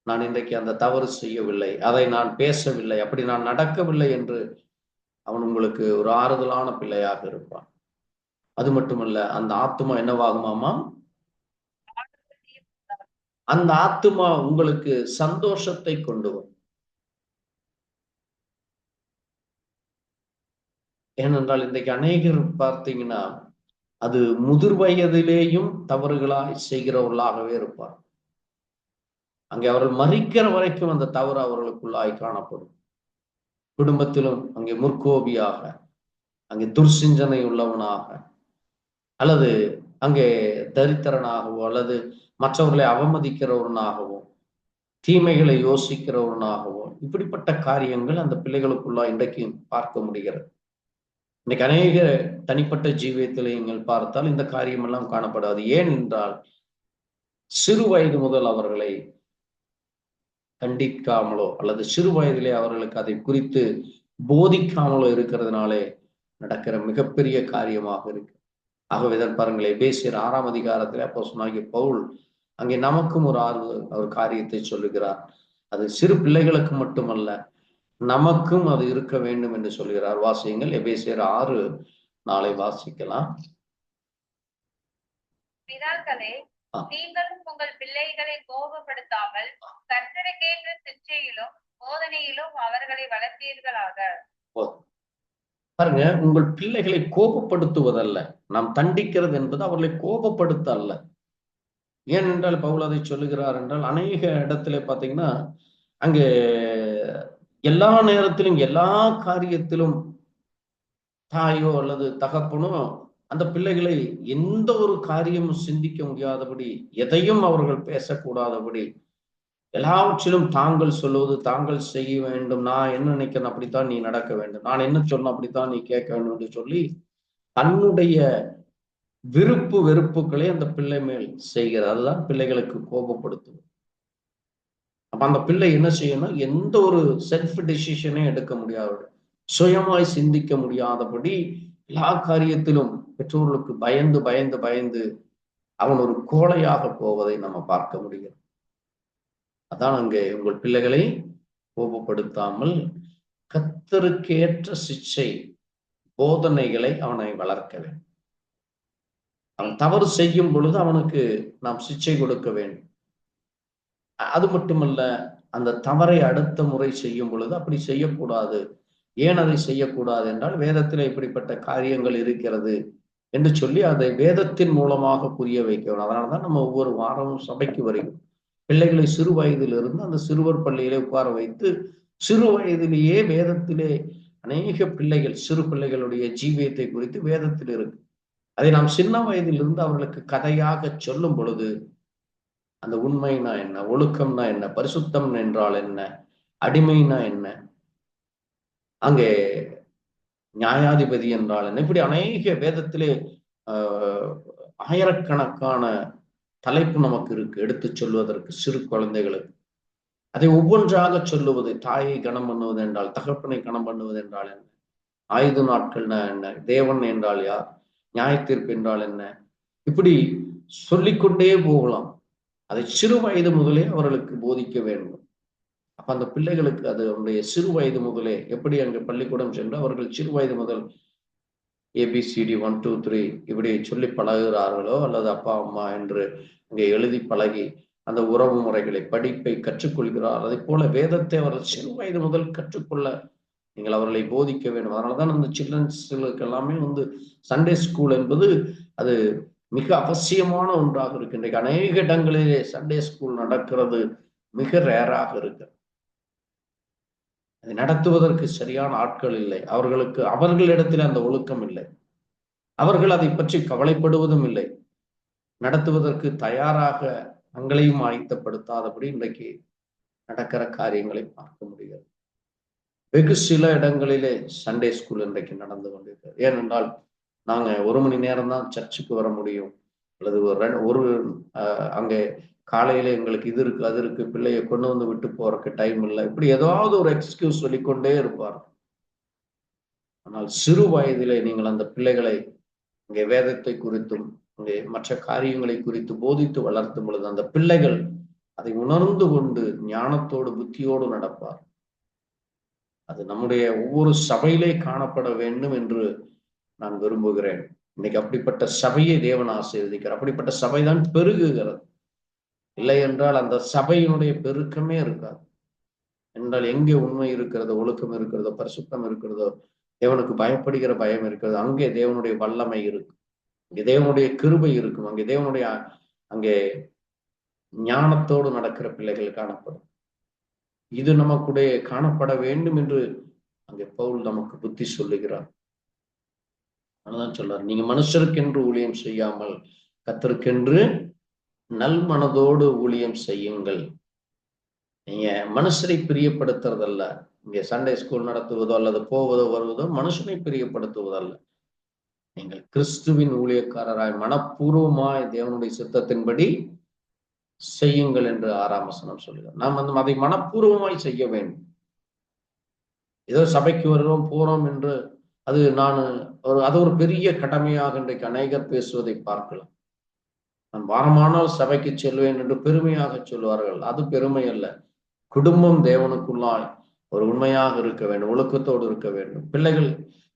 நான் இன்றைக்கு அந்த தவறு செய்யவில்லை, அதை நான் பேசவில்லை, அப்படி நான் நடக்கவில்லை என்று அவன் உங்களுக்கு ஒரு ஆறுதலான பிள்ளையாக இருப்பான். அது மட்டுமல்ல, அந்த ஆத்துமா என்னவாகுமாமா? அந்த ஆத்துமா உங்களுக்கு சந்தோஷத்தை கொண்டு வரும். ஏனென்றால் இன்றைக்கு அநேகர் பார்த்தீங்கன்னா அது முதிர் வயதிலேயும் தவறுகளாய் செய்கிறவர்களாகவே இருப்பார். அங்கே அவர்கள் மறிக்கிற வரைக்கும் அந்த தவறு அவர்களுக்குள்ளாய் காணப்படும். குடும்பத்திலும் அங்கே முற்கோபியாக, அங்கே துர்சிந்தனை உள்ளவனாக, அல்லது அங்கே தரித்திரனாகவோ அல்லது மற்றவர்களை அவமதிக்கிறவனாகவோ தீமைகளை யோசிக்கிறவனாகவோ இப்படிப்பட்ட காரியங்கள் அந்த பிள்ளைகளுக்குள்ளா இன்றைக்கு பார்க்க முடிகிறது. இன்னைக்கு அநேக தனிப்பட்ட ஜீவியத்தில் நீங்கள் பார்த்தால் இந்த காரியம் எல்லாம் காணப்படாது. ஏன் என்றால் சிறு வயது முதல் அவர்களை கண்டிக்காமலோ அல்லது சிறு வயதிலே அவர்களுக்கு அதை குறித்து போதிக்காமலோ இருக்கிறதுனாலே நடக்கிற மிகப்பெரிய காரியமாக இருக்கு. ஆகவேதான் பாருங்களேன், எபேசியர் 6ஆம் அதிகாரத்தில் அப்போஸ்தலனாகிய பவுல் அங்கே நமக்கும் ஒரு காரியத்தை சொல்லுகிறார். அது சிறு பிள்ளைகளுக்கு மட்டுமல்ல, நமக்கும் அது இருக்க வேண்டும் என்று சொல்கிறார். வாசியுங்கள், எபேசியர் 6:4 வாசிக்கலாம். பிதாக்களே, நீங்களும் உங்கள் பிள்ளைகளை கோபப்படுத்தாமல் கர்த்தருக்கேற்ற சிட்சையிலும் போதனையிலும் அவர்களை வளர்த்தீர்களாக. பாருங்க, உங்கள் பிள்ளைகளை கோபப்படுத்துவதல்ல, நாம் தண்டிக்கிறது என்பது அவர்களை கோபப்படுத்த அல்ல. ஏனென்றால் பவுல் அதை சொல்லுகிறார் என்றால், அநேக இடத்துல பாத்தீங்கன்னா அங்கே எல்லா நேரத்திலும் எல்லா காரியத்திலும் தாயோ அல்லது தகப்பனோ அந்த பிள்ளைகளை எந்த ஒரு காரியமும் சிந்திக்க முடியாதபடி, எதையும் அவர்கள் பேசக்கூடாதபடி, எல்லாவற்றிலும் தாங்கள் சொல்லுவது, தாங்கள் செய்ய வேண்டும், நான் என்ன நினைக்கிறேன் அப்படித்தான் நீ நடக்க வேண்டும், நான் என்ன சொன்ன அப்படித்தான் நீ கேட்க வேண்டும் என்று சொல்லி தன்னுடைய விருப்பு வெறுப்புகளை அந்த பிள்ளை மேல் செய்கிறது. அதுதான் பிள்ளைகளுக்கு கோபப்படுத்தும். அப்ப அந்த பிள்ளை என்ன செய்யணும், எந்த ஒரு செல்ஃப் டெசிஷனையும் எடுக்க முடியாது, சுயமாய் சிந்திக்க முடியாதபடி எல்லா காரியத்திலும் பெற்றோர்களுக்கு பயந்து பயந்து பயந்து அவன் ஒரு கோழையாக போவதை நம்ம பார்க்க முடியும். அதான் அங்கே உங்கள் பிள்ளைகளை கோபப்படுத்தாமல் கர்த்தருக்கேற்ற சிக்ஷை போதனைகளை அவனை வளர்க்க வேண்டும். அவன் தவறு செய்யும் பொழுது அவனுக்கு நாம் சிக்ஷை கொடுக்க வேண்டும். அது மட்டுமல்ல, அந்த தவறை அடுத்த முறை செய்யும் பொழுது அப்படி செய்யக்கூடாது, ஏன் அதை செய்யக்கூடாது என்றால் வேதத்தில் இப்படிப்பட்ட காரியங்கள் இருக்கிறது என்று சொல்லி அதை வேதத்தின் மூலமாக புரிய வைக்க வேண்டும். அதனாலதான் நம்ம ஒவ்வொரு வாரமும் சபைக்கு வருகிறோம். பிள்ளைகளை சிறு வயதிலிருந்து அந்த சிறுவர் பள்ளியிலே உட்கார வைத்து சிறு வயதிலேயே வேதத்திலே அநேக பிள்ளைகள், சிறு பிள்ளைகளுடைய ஜீவியத்தை குறித்து வேதத்தில் இருக்கு. அதை நாம் சின்ன வயதிலிருந்து அவர்களுக்கு கதையாக சொல்லும் பொழுது அந்த உண்மைனா என்ன, ஒழுக்கம்னா என்ன, பரிசுத்தம் என்றால் என்ன, அடிமைனா என்ன, அங்கே நியாயாதிபதி என்றால் என்ன, இப்படி அநேக வேதத்திலே ஆயிரக்கணக்கான தலைப்பு நமக்கு இருக்கு எடுத்து சொல்வதற்கு சிறு குழந்தைகளுக்கு. அதை ஒவ்வொன்றாக சொல்லுவது, தாயை கனம் பண்ணுவது என்றால், தகப்பனை கனம் பண்ணுவது என்றால் என்ன, ஆயுத நாட்கள்னா என்ன, தேவன் என்றால் யார், நியாயத்தீர்ப்பு என்றால் என்ன, இப்படி சொல்லிக்கொண்டே போகலாம். அதை சிறு வயது முதலே அவர்களுக்கு போதிக்க வேண்டும். அப்ப அந்த பிள்ளைகளுக்கு அது அவருடைய சிறு வயது முதலே, எப்படி அங்கு பள்ளிக்கூடம் சென்று அவர்கள் சிறு வயது முதல் ABCD 1 2 3 இப்படி சொல்லி பழகுகிறார்களோ அல்லது அப்பா அம்மா என்று அங்கே எழுதி பழகி அந்த உறவு முறைகளை, படிப்பை கற்றுக்கொள்கிறார். அதை போல வேதத்தை அவர்கள் சிறு வயது முதல் கற்றுக்கொள்ள நீங்கள் அவர்களை போதிக்க வேண்டும். அதனாலதான் அந்த சில்ட்ரன்ஸ்களுக்கு எல்லாமே சண்டே ஸ்கூல் என்பது அது மிக அவசியமான ஒன்றாக இருக்கு. இன்றைக்கு அநேக இடங்களிலே சண்டே ஸ்கூல் நடக்கிறது மிக ரேராக இருக்கு. அதை நடத்துவதற்கு சரியான ஆட்கள் இல்லை, அவர்களிடத்தில் அந்த ஒழுக்கம் இல்லை, அவர்கள் அதை பற்றி கவலைப்படுவதும் இல்லை, நடத்துவதற்கு தயாராக தங்களையும் ஆயத்தப்படுத்தாதபடி இன்றைக்கு நடக்கிற காரியங்களை பார்க்க முடியாது. வெகு சில இடங்களிலே சண்டே ஸ்கூல் இன்றைக்கு நடந்து கொண்டிருக்கிறது. ஏனென்றால் நாங்க 1 மணி நேரம் தான் சர்ச்சுக்கு வர முடியும், அல்லது ஒரு அங்கே காலையில எங்களுக்கு இது இருக்கு அது இருக்கு, பிள்ளையை கொண்டு வந்து விட்டு போறதுக்கு டைம் இல்லை, இப்படி ஏதாவது ஒரு எக்ஸ்கியூஸ் சொல்லிக்கொண்டே இருப்பார். ஆனால் சிறு வயதிலே நீங்கள் அந்த பிள்ளைகளை இங்கே வேதத்தை குறித்தும் இங்கே மற்ற காரியங்களை குறித்து போதித்து வளர்த்தும் பொழுது அந்த பிள்ளைகள் அதை உணர்ந்து கொண்டு ஞானத்தோடு புத்தியோடு நடப்பார். அது நம்முடைய ஒவ்வொரு சபையிலே காணப்பட வேண்டும் என்று நான் விரும்புகிறேன். இன்னைக்கு அப்படிப்பட்ட சபையை தேவன் ஆசீர்வதிக்கிறார். அப்படிப்பட்ட சபைதான் பெருகுகிறது. இல்லை என்றால் அந்த சபையினுடைய பெருக்கமே இருக்காது. என்றால் எங்கே உண்மை இருக்கிறதோ, ஒழுக்கம் இருக்கிறதோ, பரிசுத்தம் இருக்கிறதோ, தேவனுக்கு பயப்படுகிற பயம் இருக்கிறது, அங்கே தேவனுடைய வல்லமை இருக்கும், அங்கே தேவனுடைய கிருபை இருக்கும், அங்கே ஞானத்தோடு நடக்கிற பிள்ளைகள் காணப்படும். இது நமக்குடைய காணப்பட வேண்டும் என்று அங்கே பவுல் நமக்கு புத்தி சொல்லுகிறார். அதனால சொல்றார், நீங்க மனுஷருக்கென்று ஊழியம் செய்யாமல் கர்த்தருக்கென்று நல் மனதோடு ஊழியம் செய்யுங்கள். நீங்க மனுஷரை பிரியப்படுத்துறதல்ல, இங்க சண்டே ஸ்கூல் நடத்துவதோ அல்லது போவதோ வருவதோ மனுஷனை பிரியப்படுத்துவதல்ல. நீங்கள் கிறிஸ்துவின் ஊழியக்காரராய் மனப்பூர்வமாய் தேவனுடைய சித்தத்தின்படி செய்யுங்கள் என்று 6ஆம் வசனம் சொல்லுகிறார். நாம் அதை மனப்பூர்வமாய் செய்ய வேண்டும். ஏதோ சபைக்கு வருவோம் போறோம் என்று அது ஒரு பெரிய கடமையாக இன்றைக்கு அநேகர் பேசுவதை பார்க்கலாம். நான் வாரமானால் சபைக்கு செல்வேன் என்று பெருமையாக சொல்வார்கள். அது பெருமை அல்ல. குடும்பம் தேவனுக்குள்ளாய் ஒரு உண்மையாக இருக்க வேண்டும், ஒழுக்கத்தோடு இருக்க வேண்டும். பிள்ளைகள்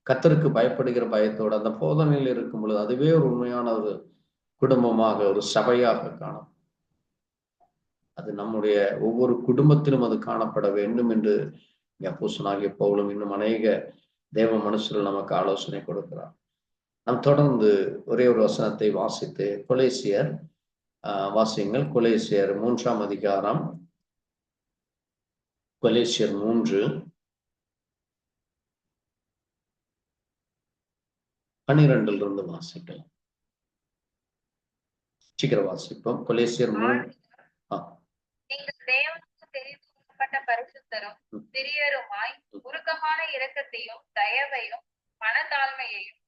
கர்த்தருக்கு பயப்படுகிற பயத்தோடு அந்த போதனையில் இருக்கும் பொழுது அதுவே ஒரு உண்மையான ஒரு குடும்பமாக, ஒரு சபையாக காணும். அது நம்முடைய ஒவ்வொரு குடும்பத்திலும் அது காணப்பட வேண்டும் என்று அப்போஸ்தலனாகிய பவுலும் இன்னும் அநேக தேவ மனுஷர்கள் நமக்கு ஆலோசனை கொடுக்கிறார். நாம் தொடர்ந்து ஒரே ஒரு வசனத்தை வாசித்து கொலேசியர் வாசியுங்கள். கொலேசியர் 3ஆம் அதிகாரம், கொலேசியர் 3:12 வாசிக்கலாம். சீக்கிரம் வாசிப்போம். கொலேசியர் 3. நீங்கள் தேவனுக்கு தெரிந்து கொள்ளப்பட்ட பரிசுத்தரும் சிறியருமாய் உருக்கமான இரக்கத்தையும் தயவையும் மனத்தாழ்மையையும்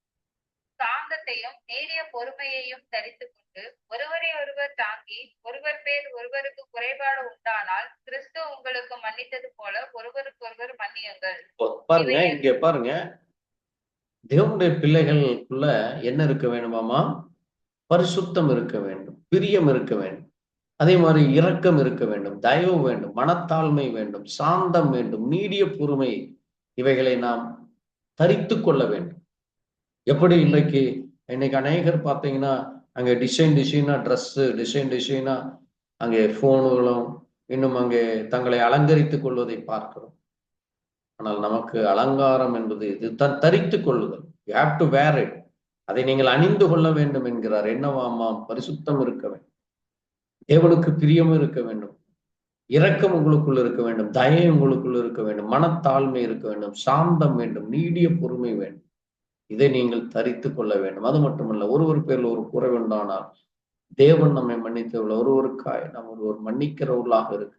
சாந்தத்தையும் நீடிய பொறுமையையும் தரித்துக் கொண்டு ஒருவரை ஒருவர் தாங்கி ஒருவர் பேர் ஒருவருக்கு குறைபாடு உண்டானால் கிறிஸ்து உங்களுக்கு மன்னித்தது போல ஒருவருக்கு ஒருவர் மன்னியுங்கள். பாருங்க, இங்க பாருங்க, தேவனுடைய பிள்ளைகளுக்குள்ள என்ன இருக்க வேண்டுமாமா? பரிசுத்தம் இருக்க வேண்டும், பிரியம் இருக்க வேண்டும், அதே மாதிரி இரக்கம் இருக்க வேண்டும், தயவு வேண்டும், மனத்தாழ்மை வேண்டும், சாந்தம் வேண்டும், நீடிய பொறுமை, இவைகளை நாம் தரித்து கொள்ள வேண்டும். எப்படி இன்னைக்கு அநேகர் பார்த்தீங்கன்னா அங்கே டிசைனா ட்ரெஸ்ஸு, டிசைனா அங்கே போனுகளும் இன்னும் அங்கே தங்களை அலங்கரித்துக் கொள்வதை பார்க்கிறோம். ஆனால் நமக்கு அலங்காரம் என்பது இது தரித்து கொள்ளுதல். You have to wear it. அதை நீங்கள் அணிந்து கொள்ள வேண்டும் என்கிறார். என்னவாமாம்? பரிசுத்தம் இருக்க வேண்டும், தேவனுக்கு பிரியம் இருக்க வேண்டும், இரக்கம் உங்களுக்குள் இருக்க வேண்டும், தயை உங்களுக்குள் இருக்க வேண்டும், மனத்தாழ்மை இருக்க வேண்டும், சாந்தம் வேண்டும், நீடிய பொறுமை வேண்டும். இதை நீங்கள் தரித்து கொள்ள வேண்டும். அது மட்டுமல்ல, ஒருவர் பேரில் ஒரு குறைவுண்டானால் தேவன் நம்மை மன்னித்தவர்கள் ஒருவருக்காய் நாம் ஒருவர் மன்னிக்கிறவர்களாக இருக்கு.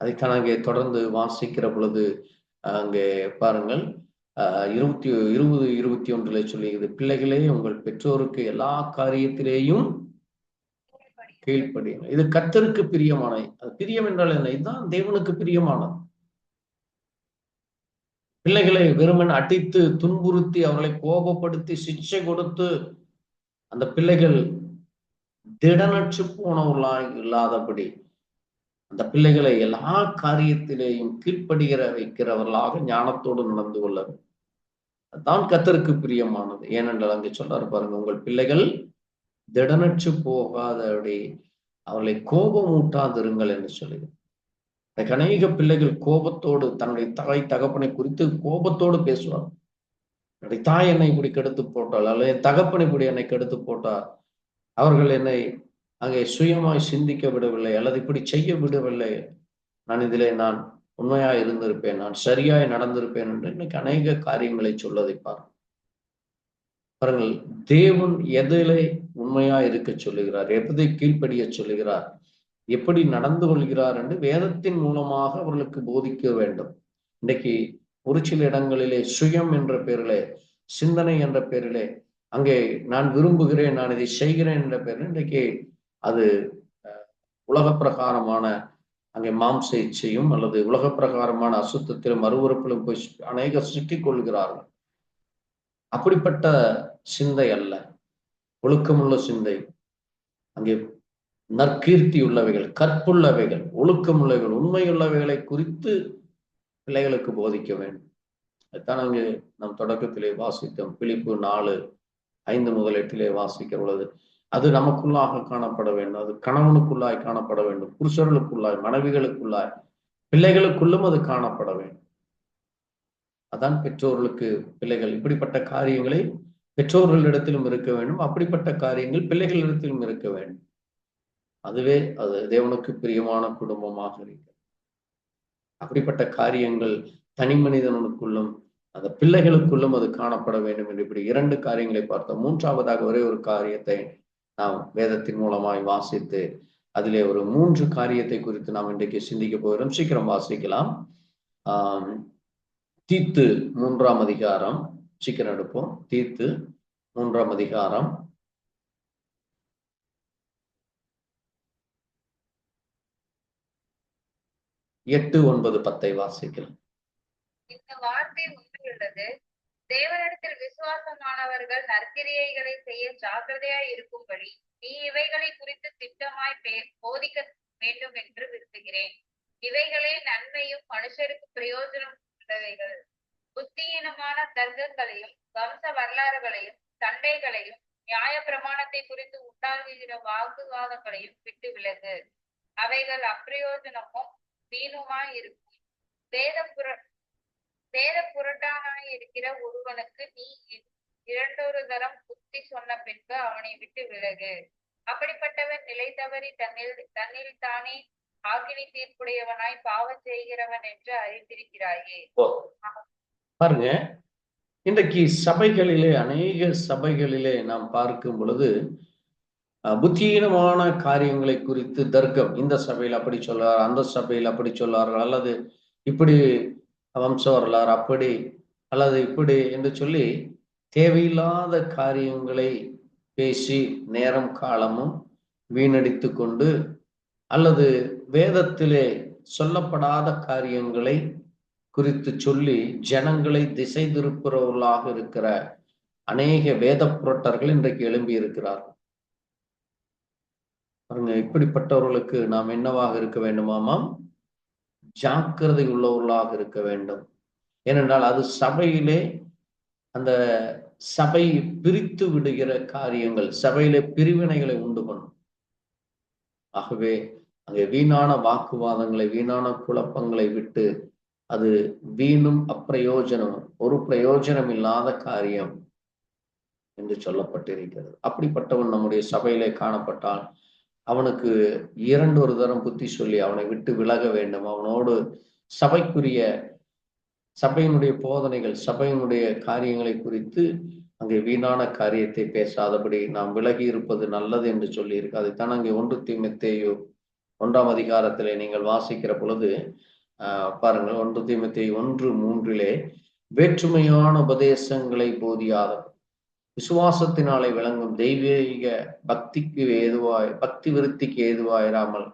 அதைத்தான் அங்கே தொடர்ந்து வாசிக்கிற பொழுது அங்கே பாருங்கள், 20:21 சொல்லுகிறது, பிள்ளைகளே உங்கள் பெற்றோருக்கு எல்லா காரியத்திலேயும் கீழ்ப்படியுங்கள். இது கர்த்தருக்கு பிரியமானது. அது பிரியம் என்றால் என்ன? இதுதான் தேவனுக்கு பிரியமானது. பிள்ளைகளை வெறுமன் அடித்து துன்புறுத்தி அவர்களை கோபப்படுத்தி சிக்ஷை கொடுத்து அந்த பிள்ளைகள் திடனற்று போனவர்களாக இல்லாதபடி அந்த பிள்ளைகளை எல்லா காரியத்திலேயும் கீழ்ப்படுகிற வைக்கிறவர்களாக ஞானத்தோடு நடந்து கொள்ள அதுதான் கர்த்தருக்கு பிரியமானது. ஏனென்றால் அங்கே சொல்றாரு பாருங்க, உங்கள் பிள்ளைகள் திடனற்று போகாதபடி அவர்களை கோபமூட்டாதிருங்கள் என்று சொல்லுது. அநேக பிள்ளைகள் கோபத்தோடு தன்னுடைய தாய் தகப்பனை குறித்து கோபத்தோடு பேசுவார். என்னுடைய தாய் என்னை இப்படி கெடுத்து போட்டால், அல்லது என் தகப்பனை இப்படி என்னை கெடுத்து போட்டார், அவர்கள் என்னை அங்கே சுயமாய் சிந்திக்க விடவில்லை, அல்லது இப்படி செய்ய விடவில்லை, நான் உண்மையாய் இருந்திருப்பேன், நான் சரியாய் நடந்திருப்பேன் என்று இன்னைக்கு அநேக காரியங்களை சொல்லதை பாருங்கள். தேவன் எதிலே உண்மையா இருக்க சொல்லுகிறார், எதை கீழ்ப்படிய சொல்லுகிறார், எப்படி நடந்து கொள்கிறார் என்று வேதத்தின் மூலமாக அவர்களுக்கு போதிக்க வேண்டும். இன்றைக்கு ஒரு சில இடங்களிலே சுயம் என்ற பெயரிலே, சிந்தனை என்ற பெயரிலே, அங்கே நான் விரும்புகிறேன், நான் இதை செய்கிறேன் என்ற பெயரில் இன்றைக்கு அது உலக பிரகாரமான அங்கே மாம்ச இச்சையும் அல்லது உலக பிரகாரமான அசுத்தத்திலும் மறுவுறுப்பிலும் போய் அநேகர் சிக்கிக் கொள்கிறார்கள். அப்படிப்பட்ட சிந்தை அல்ல, ஒழுக்கமுள்ள சிந்தை, அங்கே நற்கீர்த்தி உள்ளவைகள், கற்புள்ளவைகள், ஒழுக்கமுள்ளவைகள், உண்மையுள்ளவைகளை குறித்து பிள்ளைகளுக்கு போதிக்க வேண்டும். அதுதான் அங்கே நம் தொடக்கத்திலே வாசித்தோம். பிலிப்பு 4:5-8 வாசிக்கிற பொழுது அது நமக்குள்ளாக காணப்பட வேண்டும், அது கணவனுக்குள்ளாய் காணப்பட வேண்டும், புருஷர்களுக்குள்ளாய், மனைவிகளுக்குள்ளாய், பிள்ளைகளுக்குள்ளும் அது காணப்பட வேண்டும். அதான் பெற்றோர்களுக்கு பிள்ளைகள் இப்படிப்பட்ட காரியங்களை பெற்றோர்களிடத்திலும் இருக்க வேண்டும், அப்படிப்பட்ட காரியங்கள் பிள்ளைகளிடத்திலும் இருக்க வேண்டும். அதுவே அது தேவனுக்கு பிரியமான குடும்பமாக இருக்கு. அப்படிப்பட்ட காரியங்கள் தனி மனிதனுக்குள்ளும் அந்த பிள்ளைகளுக்குள்ளும் அது காணப்பட வேண்டும் என்று இப்படி 2 காரியங்களை பார்த்தோம். 3ஆவதாக ஒரே ஒரு காரியத்தை நாம் வேதத்தின் மூலமாய் வாசித்து அதிலே ஒரு 3 காரியத்தை குறித்து நாம் இன்றைக்கு சிந்திக்க போகிறோம். சீக்கிரம் வாசிக்கலாம். தீத்து 3ஆம் அதிகாரம், சீக்கிரம் எடுப்போம். தீத்து 3ஆம் அதிகாரம் 8, 9, 10 வாசிக்கலாம். இந்த வார்த்தை உண்மையுள்ளது. தேவனிடத்தில் விசுவாசமானவர்கள் நற்கிரியைகளை செய்ய ஜாக்கிரதையாய் இருக்கும்படி நீ இவைகளை குறித்து திட்டமாய் போதிக்க வேண்டும் என்று விரும்புகிறேன். இவைகளே நன்மையும் மனுஷருக்கு பிரயோஜனம் உள்ளவைகள். புத்தியீனமான தர்க்கங்களையும் வம்ச வரலாறுகளையும் சண்டைகளையும் நியாய பிரமாணத்தை குறித்து உண்டாகுகிற வாக்குவாதங்களையும் விட்டு விலகு. அவைகள் அப்பிரயோஜனமும் வீணுமாய் இருக்கும். வேத புரட்டானாய் இருக்கிற ஒருவனுக்கு நீ இரண்டொரு தரம் புத்தி சொன்ன பின்பு அவனை விட்டு விலகு. அப்படிப்பட்டவன் நிலை தவறி தன்னில் தானே ஆக்கினி தீர்ப்புடையவனாய் பாவம் செய்கிறவன் என்று அறிந்திருக்கிறாயே. பாருங்க, இன்றைக்கு சபைகளிலே, அநேக சபைகளிலே நாம் பார்க்கும் பொழுது புத்தியீனமான காரியங்களை குறித்து தர்க்கம். இந்த சபையில் அப்படி சொல்றார், அந்த சபையில் அப்படி சொல்லார்கள், அல்லது இப்படி வம்ச வரலாறு அப்படி, அல்லது இப்படி என்று சொல்லி தேவையில்லாத காரியங்களை பேசி நேரம் காலமும் வீணடித்து கொண்டு, அல்லது வேதத்திலே சொல்லப்படாத காரியங்களை குறித்து சொல்லி ஜனங்களை திசை திருப்புறவர்களாக இருக்கிற அநேக வேத புரட்டர்கள் இன்றைக்கு எழும்பி இருக்கிறார்கள். பாருங்க, இப்படிப்பட்டவர்களுக்கு நாம் என்னவாக இருக்க வேண்டுமாமாம்? ஜாக்கிரதை உள்ளவர்களாக இருக்க வேண்டும். ஏனென்றால் அது சபையிலே அந்த சபை பிரித்து விடுகிற காரியங்கள், சபையிலே பிரிவினைகளை உண்டு பண்ணும். ஆகவே அங்கே வீணான வாக்குவாதங்களை, வீணான குழப்பங்களை விட்டு, அது வீணும் அப்பிரயோஜனம், ஒரு பிரயோஜனம் இல்லாத காரியம் என்று சொல்லப்பட்டிருக்கிறது. அப்படிப்பட்டவன் நம்முடைய சபையிலே காணப்பட்டால் அவனுக்கு இரண்டொரு தரம் புத்தி சொல்லி அவனை விட்டு விலக வேண்டும். அவனோடு சபைக்குரிய, சபையினுடைய போதனைகள், சபையினுடைய காரியங்களை குறித்து அங்கே வீணான காரியத்தை பேசாதபடி நாம் விலகி இருப்பது நல்லது என்று சொல்லி இருக்கு. அதைத்தான் அங்கே 1 தீமோத்தேயு 1ஆம் அதிகாரத்திலே நீங்கள் வாசிக்கிற பொழுது பாருங்கள், 1 தீமோத்தேயு 1:3 வேற்றுமையான உபதேசங்களை போதியாத விசுவாசத்தினாலே விளங்கும் தெய்வீக பக்திக்கு ஏதுவாய், பக்தி விருத்திக்கு ஏதுவாயிராமல்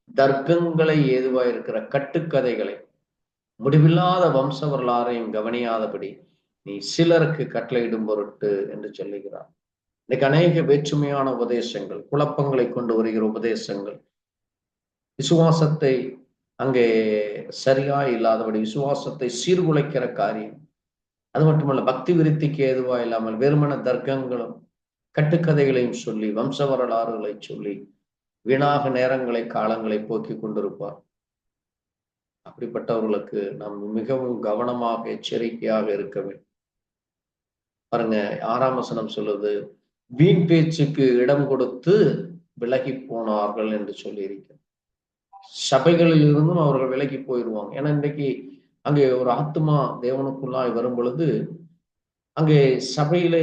தர்க்கங்களை ஏதுவாயிருக்கிற கட்டுக்கதைகளை, முடிவில்லாத வம்ச வரலாறையும் கவனியாதபடி நீ சிலருக்கு கட்டளையிடும் பொருட்டு என்று சொல்லுகிறார். இன்னைக்கு அநேக வேற்றுமையான உபதேசங்கள், குழப்பங்களை கொண்டு வருகிற உபதேசங்கள், விசுவாசத்தை அங்கே சரியா இல்லாதபடி விசுவாசத்தை சீர்குலைக்கிற காரியம். அது மட்டுமல்ல, பக்தி விருத்திக்கு ஏதுவா இல்லாமல் வெறுமன தர்க்கங்களும் கட்டுக்கதைகளையும் சொல்லி வம்ச வரலாறுகளை சொல்லி வீணாக நேரங்களை, காலங்களை போக்கி கொண்டிருப்பார். அப்படிப்பட்டவர்களுக்கு நாம் மிகவும் கவனமாக, எச்சரிக்கையாக இருக்க வேண்டும். பாருங்க, 6ஆம் வசனம் சொல்லுது, வீண் பேச்சுக்கு இடம் கொடுத்து விலகி போனார்கள் என்று சொல்லி இருக்கிறார். சபைகளில் இருந்தும் அவர்கள் விலகி போயிடுவாங்க. ஏன்னா இன்றைக்கு அங்கே ஒரு ஆத்மா தேவனுக்குள்ளாய் வரும் பொழுது அங்கே சபையிலே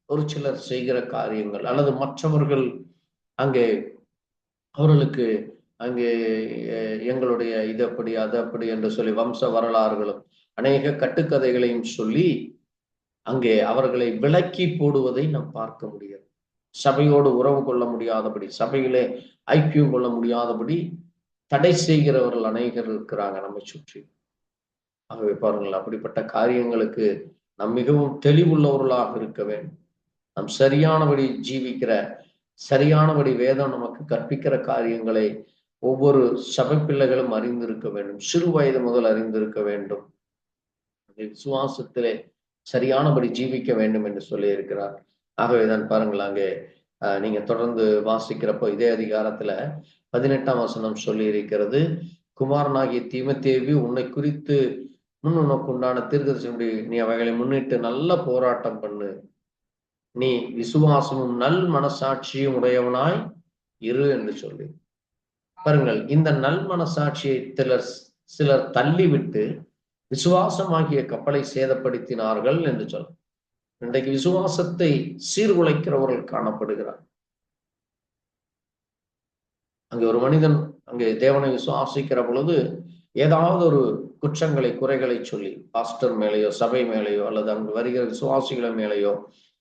ஒரு சிலர் செய்கிற காரியங்கள், அல்லது மற்றவர்கள் அங்கே அவர்களுக்கு அங்கே எங்களுடைய இது அப்படி அது அப்படி என்று சொல்லி வம்ச வரலாறுகளும் அநேக கட்டுக்கதைகளையும் சொல்லி அங்கே அவர்களை விலக்கி போடுவதை நாம் பார்க்க முடியாது. சபையோடு உறவு கொள்ள முடியாதபடி, சபையிலே ஐக்கியம் கொள்ள முடியாதபடி தடை செய்கிறவர்கள் அநேகர் இருக்கிறாங்க நம்மை சுற்றி. ஆகவே பாருங்கள், அப்படிப்பட்ட காரியங்களுக்கு நாம் மிகவும் தெளிவுள்ளவர்களாக இருக்க வேண்டும். நாம் சரியானபடி ஜீவிக்கிற, சரியானபடி வேதம் நமக்கு கற்பிக்கிற காரியங்களை ஒவ்வொரு சபை பிள்ளைகளும் அறிந்திருக்க வேண்டும். சிறு வயது முதல் அறிந்திருக்க வேண்டும். விசுவாசத்திலே சரியானபடி ஜீவிக்க வேண்டும் என்று சொல்லி இருக்கிறார். ஆகவேதான் பாருங்கள், அங்கே நீங்க தொடர்ந்து வாசிக்கிறப்போ இதே அதிகாரத்துல 18ஆம் வசனம் சொல்லி இருக்கிறது, குமாரனாகிய தீமோத்தேயு உன்னை குறித்து உனக்கு உண்டான தீர்க்கதரிசனப்படி நீ அவைகளை முன்னிட்டு நல்ல போராட்டம் பண்ணு, நீ விசுவாசமும் நல் மனசாட்சியும் உடையவனாய் இரு என்று சொல்லி. பாருங்கள், இந்த நல் மனசாட்சியை சிலர் தள்ளிவிட்டு விசுவாசமாகிய கப்பலை சேதப்படுத்தினார்கள் என்று சொல்ல. இன்றைக்கு விசுவாசத்தை சீர்குலைக்கிறவர்கள் காணப்படுகிறார். அங்கே ஒரு மனிதன் அங்கே தேவனை விசுவாசிக்கிற பொழுது ஏதாவது ஒரு குற்றங்களை, குறைகளை சொல்லி பாஸ்டர் மேலேயோ, சபை மேலேயோ, அல்லது அங்கு வருகிற விசுவாசிகள் மேலேயோ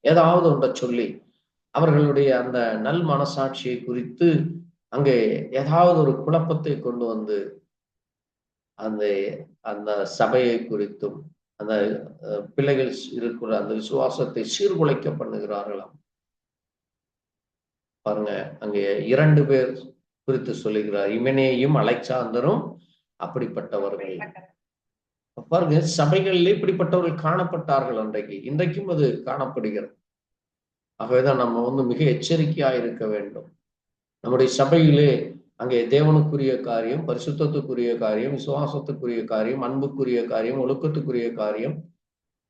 ஏதாவது ஒன்றை சொல்லி அவர்களுடைய அந்த நல் மனசாட்சியை குறித்து அங்கே ஏதாவது ஒரு குழப்பத்தை கொண்டு வந்து அந்த அந்த சபையை குறித்தும் அந்த பிள்ளைகள் இருக்கிற அந்த விசுவாசத்தை சீர்குலைக்க பண்ணுகிறார்களாம். பாருங்க, அங்கே 2 பேர் குறித்து சொல்லுகிறார், இமெனேயும் அலெக்சாந்தரும் அப்படிப்பட்டவர்கள். பாருங்க, சபைகளில் இப்படிப்பட்டவர்கள் காணப்பட்டார்கள். இன்றைக்கும் அது காணப்படுகிறது. ஆகவேதான் நம்ம மிக எச்சரிக்கையா இருக்க வேண்டும். நம்முடைய சபையிலே அங்கே தேவனுக்குரிய காரியம், பரிசுத்தத்துக்குரிய காரியம், விசுவாசத்துக்குரிய காரியம், அன்புக்குரிய காரியம், ஒழுக்கத்துக்குரிய காரியம்,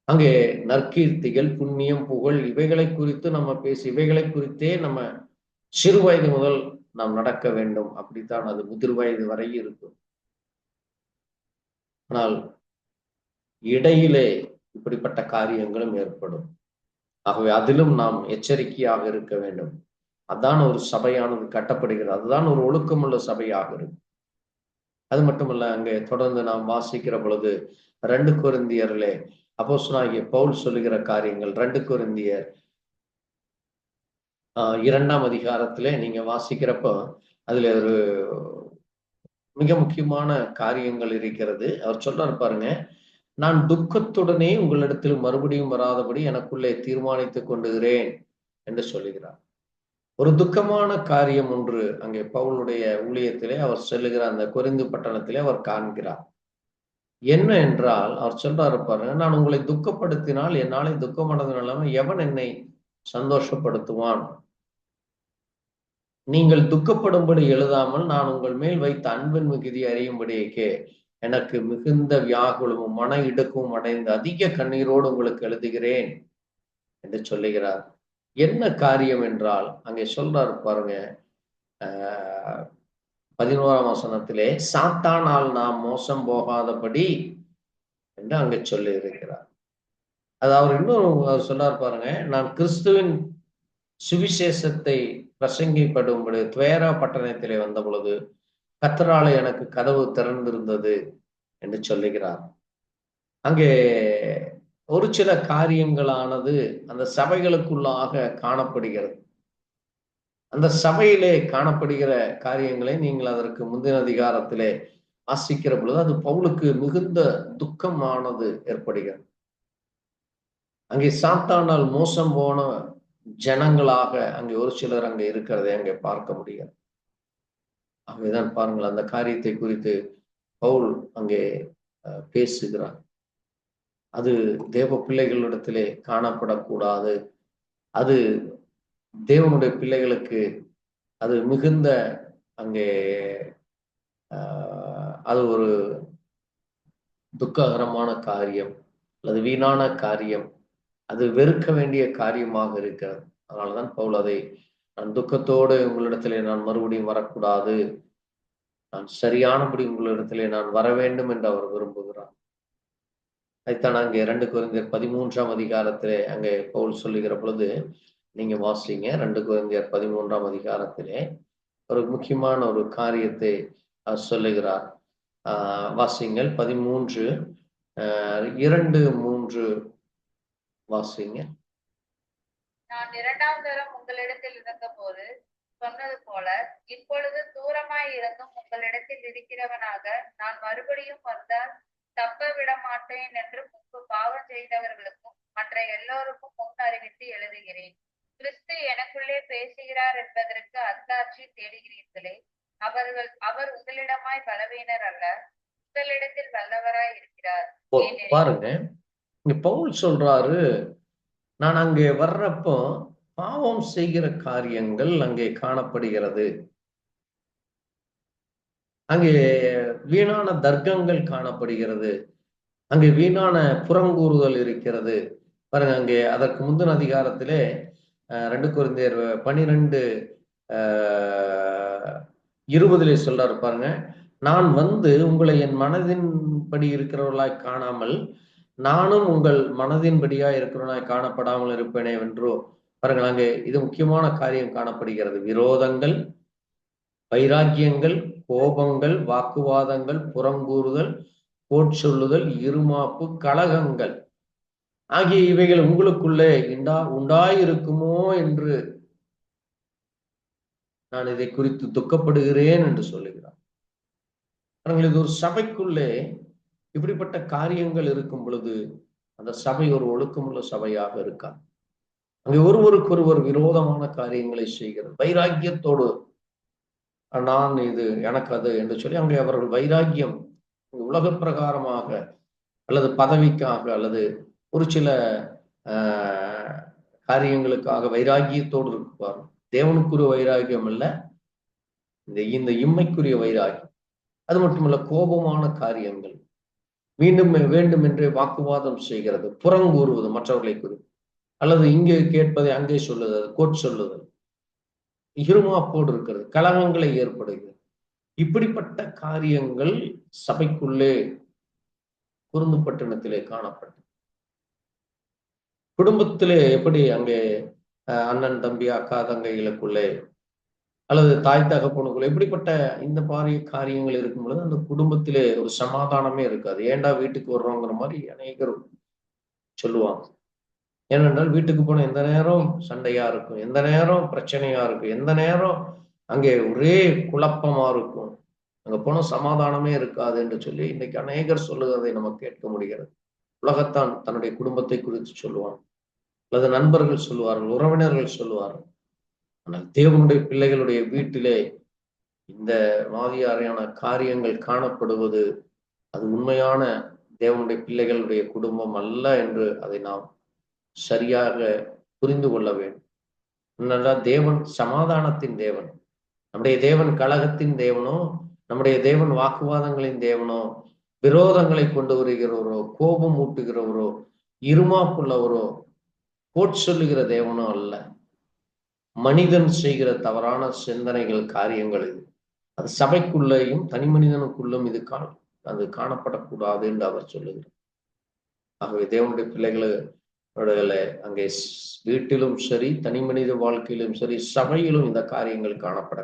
அங்கே நற்கீர்த்திகள், புண்ணியம், புகழ், இவைகளை குறித்து நம்ம பேசி இவைகளை குறித்தே நம்ம சிறு வயது முதல் நாம் நடக்க வேண்டும். அப்படித்தான் அது முதிர் வயது வரை இருக்கும். ஆனால் இடையிலே இப்படிப்பட்ட காரியங்களும் ஏற்படும். ஆகவே அதிலும் நாம் எச்சரிக்கையாக இருக்க வேண்டும். அதான் ஒரு சபையானது கட்டப்படுகிறது. அதுதான் ஒரு ஒழுக்கமுள்ள சபையாக இருக்கு. அது மட்டுமல்ல, அங்கே தொடர்ந்து நாம் வாசிக்கிற பொழுது 2 கொரிந்தியரிலே அப்போஸ்தலனாகிய பவுல் சொல்லுகிற காரியங்கள் 2 கொரிந்தியர் 2ஆம் அதிகாரத்திலே நீங்க வாசிக்கிறப்போ அதுல ஒரு மிக முக்கியமான காரியங்கள் இருக்கிறது. அவர் சொல்றாரு பாருங்க, நான் துக்கத்துடனே உங்களிடத்தில் மறுபடியும் வராதபடி எனக்குள்ளே தீர்மானித்துக் கொண்டுகிறேன் என்று சொல்லுகிறார். ஒரு துக்கமான காரியம் ஒன்று அங்கே பவுலுடைய ஊழியத்திலே அவர் செல்லுகிற அந்த கொரிந்து பட்டணத்திலே அவர் காண்கிறார். என்ன என்றால் அவர் சொல்றாரு பாருங்க, நான் உங்களை துக்கப்படுத்தினால் என்னாலே துக்கமடைந்தனால எவன் என்னை சந்தோஷப்படுத்துவான்? நீங்கள் துக்கப்படும்படி எழுதாமல் நான் உங்கள் மேல் வைத்த அன்பின் மிகுதி அறியும்படியே எனக்கு மிகுந்த வியாகுலமும் மன இடுக்கும் அடைந்து அதிக கண்ணீரோடு உங்களுக்கு எழுதுகிறேன் என்று சொல்லுகிறார். என்ன காரியம் என்றால் அங்கே சொல்றாரு பாருங்க, 11ஆம் வசனத்திலே சாத்தானால் நாம் மோசம் போகாதபடி என்று அங்கே சொல்லி இருக்கிறார். அது அவர் இன்னும் சொல்றாரு பாருங்க, நான் கிறிஸ்துவின் சுவிசேஷத்தை பிரசங்கிப்படும்படி துவேரா பட்டணத்திலே வந்த பொழுது கர்த்தராலே எனக்கு கதவு திறந்திருந்தது என்று சொல்லுகிறார். அங்கே ஒரு சில காரியங்களானது அந்த சபைகளுக்குள்ளாக காணப்படுகிறது. அந்த சபையிலே காணப்படுகிற காரியங்களை நீங்கள் அதற்கு முந்தின அதிகாரத்திலே வாசிக்கிற பொழுது அது பவுலுக்கு மிகுந்த துக்கமானது ஏற்படுகிறது. அங்கே சாத்தானால் மோசம் போன ஜனங்களாக அங்கே ஒரு சிலர் அங்கே இருக்கிறதை அங்கே பார்க்க முடியாது. ஆகவேதான் பாருங்கள், அந்த காரியத்தை குறித்து பவுல் அங்கே பேசுகிறார். அது தேவ பிள்ளைகளிடத்திலே காணப்படக்கூடாது. அது தேவனுடைய பிள்ளைகளுக்கு அது மிகுந்த அங்கே அது ஒரு துக்ககரமான காரியம் அல்லது வீணான காரியம், அது வெறுக்க வேண்டிய காரியமாக இருக்கிறது. அதனாலதான் பவுல் அதை நான் துக்கத்தோடு உங்களிடத்திலே நான் மறுபடியும் வரக்கூடாது, நான் சரியானபடி உங்களிடத்திலே நான் வர வேண்டும் என்று அவர் விரும்புகிறார். அதைத்தான் அங்கே 2 கொரிந்தியர் 13ஆம் அதிகாரத்திலே அங்கே பவுல் சொல்லுகிற பொழுது நீங்க வாசிங்க. 2 கொரிந்தியர் 13ஆம் அதிகாரத்திலே ஒரு முக்கியமான ஒரு காரியத்தை சொல்லுகிறார். வாசிங்கள் 13 2, 3 வாசிங்க. நான் 2ஆம் தரம் உங்களிடத்தில் இருந்த போது சொன்னது போல இப்பொழுது தூரமாய் இருந்தும் உங்களிடத்தில் இருக்கிறவனாக நான் மறுபடியும் வந்தால் தப்ப விட மாட்டேன் என்று முன்பு பாவம் செய்தவர்களுக்கும் மற்ற எல்லோருக்கும் முன் அறிவித்து எழுதுகிறேன். கிறிஸ்து எனக்குள்ளே பேசுகிறார் என்பதற்கு அத்தாட்சி தேடுகிறீர்களே, அவர் உங்களிடமாய் பலவீனர் அல்ல, உங்களிடத்தில் வல்லவராய் இருக்கிறார். பாருங்க, இங்க பவுல் சொல்றாரு, நான் அங்கே வர்றப்போ பாவம் செய்கிற காரியங்கள் அங்கே காணப்படுகிறது, அங்கே வீணான தர்க்கங்கள் காணப்படுகிறது, அங்கே வீணான புறங்கூறுதல் இருக்கிறது. பாருங்க, அங்கே அதற்கு முந்தின அதிகாரத்திலே 2 கொரிந்தியர் 12:20 சொல்றாரு பாருங்க, நான் வந்து உங்களை என் மனதின்படி இருக்கிறவர்களாய் காணாமல் நானும் உங்கள் மனதின்படியா இருக்கிறவனாய் காணப்படாமல் இருப்பேனே என்றோ. பாருங்கள், அங்கே இது முக்கியமான காரியம் காணப்படுகிறது. விரோதங்கள், வைராக்கியங்கள், கோபங்கள், வாக்குவாதங்கள், புறங்கூறுதல், கோட்சொல்லுதல், இருமாப்பு, கலகங்கள் ஆகிய இவைகள் உங்களுக்குள்ளே உண்டாயிருக்குமோ என்று நான் இதை குறித்து துக்கப்படுகிறேன் என்று சொல்லுகிறார். இது ஒரு சபைக்குள்ளே இப்படிப்பட்ட காரியங்கள் இருக்கும் பொழுது அந்த சபை ஒரு ஒழுக்கமுள்ள சபையாக இருக்காது. அங்கே ஒருவருக்கொருவர் விரோதமான காரியங்களை செய்கிறது. வைராக்கியத்தோடு நான் இது எனக்கு அது என்று சொல்லி அங்கே அவர்கள் வைராக்கியம் உலக பிரகாரமாக அல்லது பதவிக்காக அல்லது ஒரு சில காரியங்களுக்காக வைராக்கியத்தோடு இருக்குவார். தேவனுக்குரிய வைராக்கியம் அல்ல, இந்த இம்மைக்குரிய வைராகி, அது மட்டுமல்ல கோபமான காரியங்கள், மீண்டும் வேண்டும் என்றே வாக்குவாதம் செய்கிறது, புறங்கூறுவது மற்றவர்களை குறித்து, அல்லது இங்கே கேட்பதை அங்கே சொல்லுதல், கோட் சொல்லுதல், இருமாப்போடு இருக்கிறது, கலகங்களை ஏற்படுகிறது. இப்படிப்பட்ட காரியங்கள் சபைக்குள்ளே குருந்து பட்டணத்திலே காணப்பட்டது. குடும்பத்திலே எப்படி அங்கே அண்ணன் தம்பி அக்கா தங்கைகளுக்குள்ளே அல்லது தாய் தகப்பனுக்குள்ள இப்படிப்பட்ட இந்த பாரிய காரியங்கள் இருக்கும் பொழுது அந்த குடும்பத்திலே ஒரு சமாதானமே இருக்காது. ஏன்டா வீட்டுக்கு வர்றோங்கிற மாதிரி அநேகர் சொல்லுவாங்க. ஏனென்றால் வீட்டுக்கு போன எந்த நேரம் சண்டையா இருக்கும், எந்த நேரம் பிரச்சனையா இருக்கும், எந்த நேரம் அங்கே ஒரே குழப்பமா இருக்கும், அங்க போன சமாதானமே இருக்காது என்று சொல்லி இன்னைக்கு அநேகர் சொல்லுகிறதை நம்ம கேட்க முடிகிறது. உலகத்தான் தன்னுடைய குடும்பத்தை குறித்து சொல்லுவாங்க, அல்லது நண்பர்கள் சொல்லுவார்கள், உறவினர்கள் சொல்லுவார்கள். ஆனால் தேவனுடைய பிள்ளைகளுடைய வீட்டிலே இந்த மாதிரியான காரியங்கள் காணப்படுவது அது உண்மையான தேவனுடைய பிள்ளைகளுடைய குடும்பம் அல்ல என்று அதை நாம் சரியாக புரிந்து கொள்ள வேண்டும். என்னென்றால் தேவன் சமாதானத்தின் தேவன். நம்முடைய தேவன் கலகத்தின் தேவனோ, நம்முடைய தேவன் வாக்குவாதங்களின் தேவனோ, விரோதங்களை கொண்டு வருகிறவரோ, கோபம் ஊட்டுகிறவரோ, இருமாப்புள்ளவரோ, கோட் சொல்லுகிற தேவனோ அல்ல. மனிதன் செய்கிற தவறான சிந்தனைகள், காரியங்கள் இது. அது சபைக்குள்ளேயும் தனி மனிதனுக்குள்ளும் அது காணப்படக்கூடாது என்று அவர் சொல்லுகிறார். ஆகவே தேவனுடைய பிள்ளைகளை அங்கே வீட்டிலும் சரி, தனி மனித வாழ்க்கையிலும் சரி, சபையிலும் இந்த காரியங்கள் காணப்பட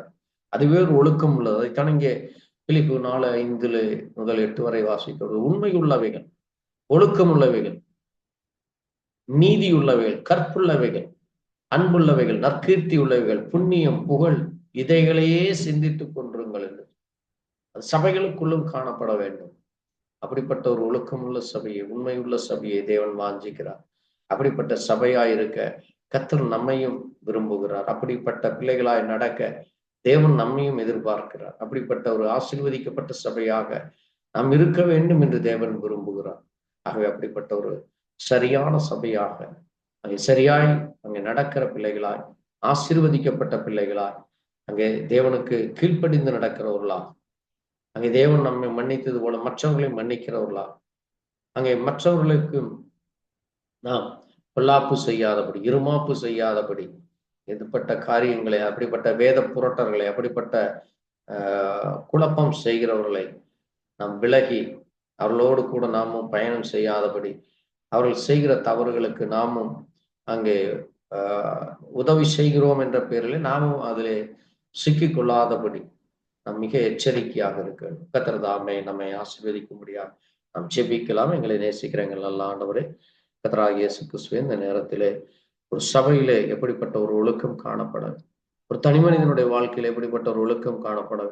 அதுவே ஒரு ஒழுக்கம் உள்ளது. அதைத்தான் இங்கே பிலிப்பு 4:5 முதல் 8 வரை வாசிக்கிறது. உண்மை உள்ளவைகள், ஒழுக்கம் உள்ளவைகள், நீதி உள்ளவைகள், கற்புள்ளவைகள், அன்புள்ளவைகள், நற்கீர்த்தி உள்ளவைகள், புண்ணியம், புகழ், இதைகளையே சிந்தித்துக் கொண்டிருங்கள் என்று சபைகளுக்குள்ளும் காணப்பட வேண்டும். அப்படிப்பட்ட ஒரு ஒழுக்கமுள்ள சபையை, உண்மையுள்ள சபையை தேவன் வாஞ்சிக்கிறார். அப்படிப்பட்ட சபையாய் இருக்க கர்த்தர் நம்மையும் விரும்புகிறார். அப்படிப்பட்ட பிள்ளைகளாய் நடக்க தேவன் நம்மையும் எதிர்பார்க்கிறார். அப்படிப்பட்ட ஒரு ஆசீர்வதிக்கப்பட்ட சபையாக நாம் இருக்க வேண்டும் என்று தேவன் விரும்புகிறார். ஆகவே அப்படிப்பட்ட ஒரு சரியான சபையாக அங்கே சரியாய் அங்கே நடக்கிற பிள்ளைகளாய், ஆசீர்வதிக்கப்பட்ட பிள்ளைகளாய், அங்கே தேவனுக்கு கீழ்ப்படிந்து நடக்கிறவர்களா, அங்கே தேவன் நம்மை மன்னித்தது போல மற்றவர்களை மன்னிக்கிறவர்களா, அங்கே மற்றவர்களுக்கு நாம் பொல்லாப்பு செய்யாதபடி, இருமாப்பு செய்யாதபடி, இதுபட்ட காரியங்களை, அப்படிப்பட்ட வேத புரட்டர்களை, அப்படிப்பட்ட குழப்பம் செய்கிறவர்களை நாம் விலகி அவர்களோடு கூட நாமும் பயணம் செய்யாதபடி, அவர்கள் செய்கிற தவறுகளுக்கு நாமும் அங்கே உதவி செய்கிறோம் என்ற பெயரில் நாமும் அதிலே சிக்கிக் கொள்ளாதபடி நாம் மிக எச்சரிக்கையாக இருக்க கர்த்தர் தாமே நம்மை ஆசீர்வதிக்க முடியாது. நாம் ஜெபிக்கலாம். எங்களை நேசிக்கிற எங்கள் நல்ல ஆண்டவரே, கர்த்தராகிய இயேசு கிறிஸ்துவே, இந்த நேரத்திலே ஒரு சபையிலே எப்படிப்பட்ட ஒரு ஒழுக்கம் காணப்பட, ஒரு தனி மனிதனுடைய வாழ்க்கையில எப்படிப்பட்ட ஒரு ஒழுக்கம் காணப்பட,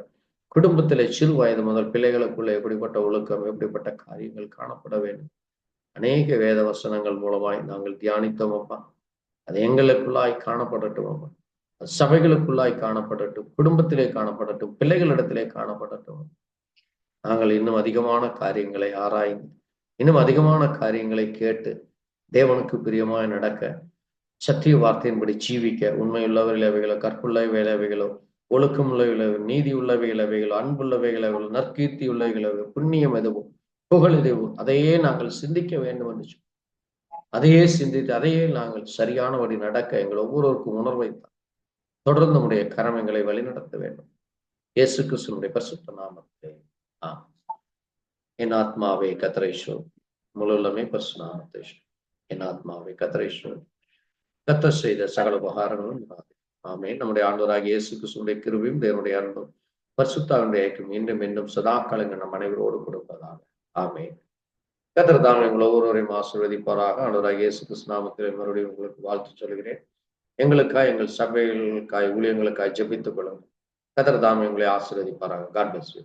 குடும்பத்திலே சிறு வயது முதல் பிள்ளைகளுக்குள்ள எப்படிப்பட்ட ஒழுக்கம், எப்படிப்பட்ட காரியங்கள் காணப்பட வேண்டும். அநேக வேத வசனங்கள் மூலமாய் நாங்கள் தியானித்தோம் அப்பா. அது எங்களுக்குள்ளாய் காணப்படட்டும் அப்பா, சபைகளுக்குள்ளாய் காணப்படட்டும், குடும்பத்திலே காணப்படட்டும், பிள்ளைகளிடத்திலே காணப்படட்டும். நாங்கள் இன்னும் அதிகமான காரியங்களை ஆராய்ந்து, இன்னும் அதிகமான காரியங்களை கேட்டு, தேவனுக்கு பிரியமாய் நடக்க, சத்திய வார்த்தையின்படி ஜீவிக்க, உண்மையுள்ளவைகள் அவைகளோ, கற்புள்ள வேலைவைகளோ, ஒழுக்கம் உள்ளவைகளோ, நீதி உள்ளவைகள் அவைகளோ, அன்புள்ளவைகள் அவைகளோ, நற்கீர்த்தி உள்ளவைகள் அவைகளோ, புண்ணியம் எதுவும், புகழ் எதுவும், அதையே நாங்கள் சிந்திக்க வேண்டும் என்று சொல்லி, அதையே சிந்தித்து அதையே நாங்கள் சரியானபடி நடக்க எங்கள் ஒவ்வொருவருக்கும் உணர்வை தொடர்ந்து நம்முடைய கரம் எங்களை வழிநடத்த வேண்டும். இயேசு கிறிஸ்துவினுடைய பரிசுத்த நாமத்திலே என் ஆத்மாவே கர்த்தரை ஸ்தோத்திரி, முழுவதுமே பரிசுத்த நாமத்தை என் ஆத்மாவே கர்த்தரை ஸ்தோத்திரி, கர்த்தர் செய்த சகல உபகாரங்களும் ஆமென். நம்முடைய ஆண்டவராகிய இயேசு கிறிஸ்துவினுடைய கிருபையும் தேவனுடைய அன்பும் பரிசுத்தாவினுடைய ஐக்கியம் மீண்டும் மீண்டும் சதா காலங்கள் நம் அனைவரோடு கொடுப்பதாக. ஆமென். கர்த்தர் தாமே உங்கள் ஒவ்வொருவரையும் ஆசீர்வதிப்பாராக. ஆண்டவராகிய இயேசு கிறிஸ்து நாமத்திலே மறுபடியும் உங்களுக்கு வாழ்த்து சொல்கிறேன். எங்களுக்காய், எங்கள் சபைகளுக்காய், ஊழியங்களுக்காய் ஜெபித்துக் கொள்ளுங்கள். கர்த்தர் தாமே உங்களை ஆசீர்வதிப்பாராக. God bless you.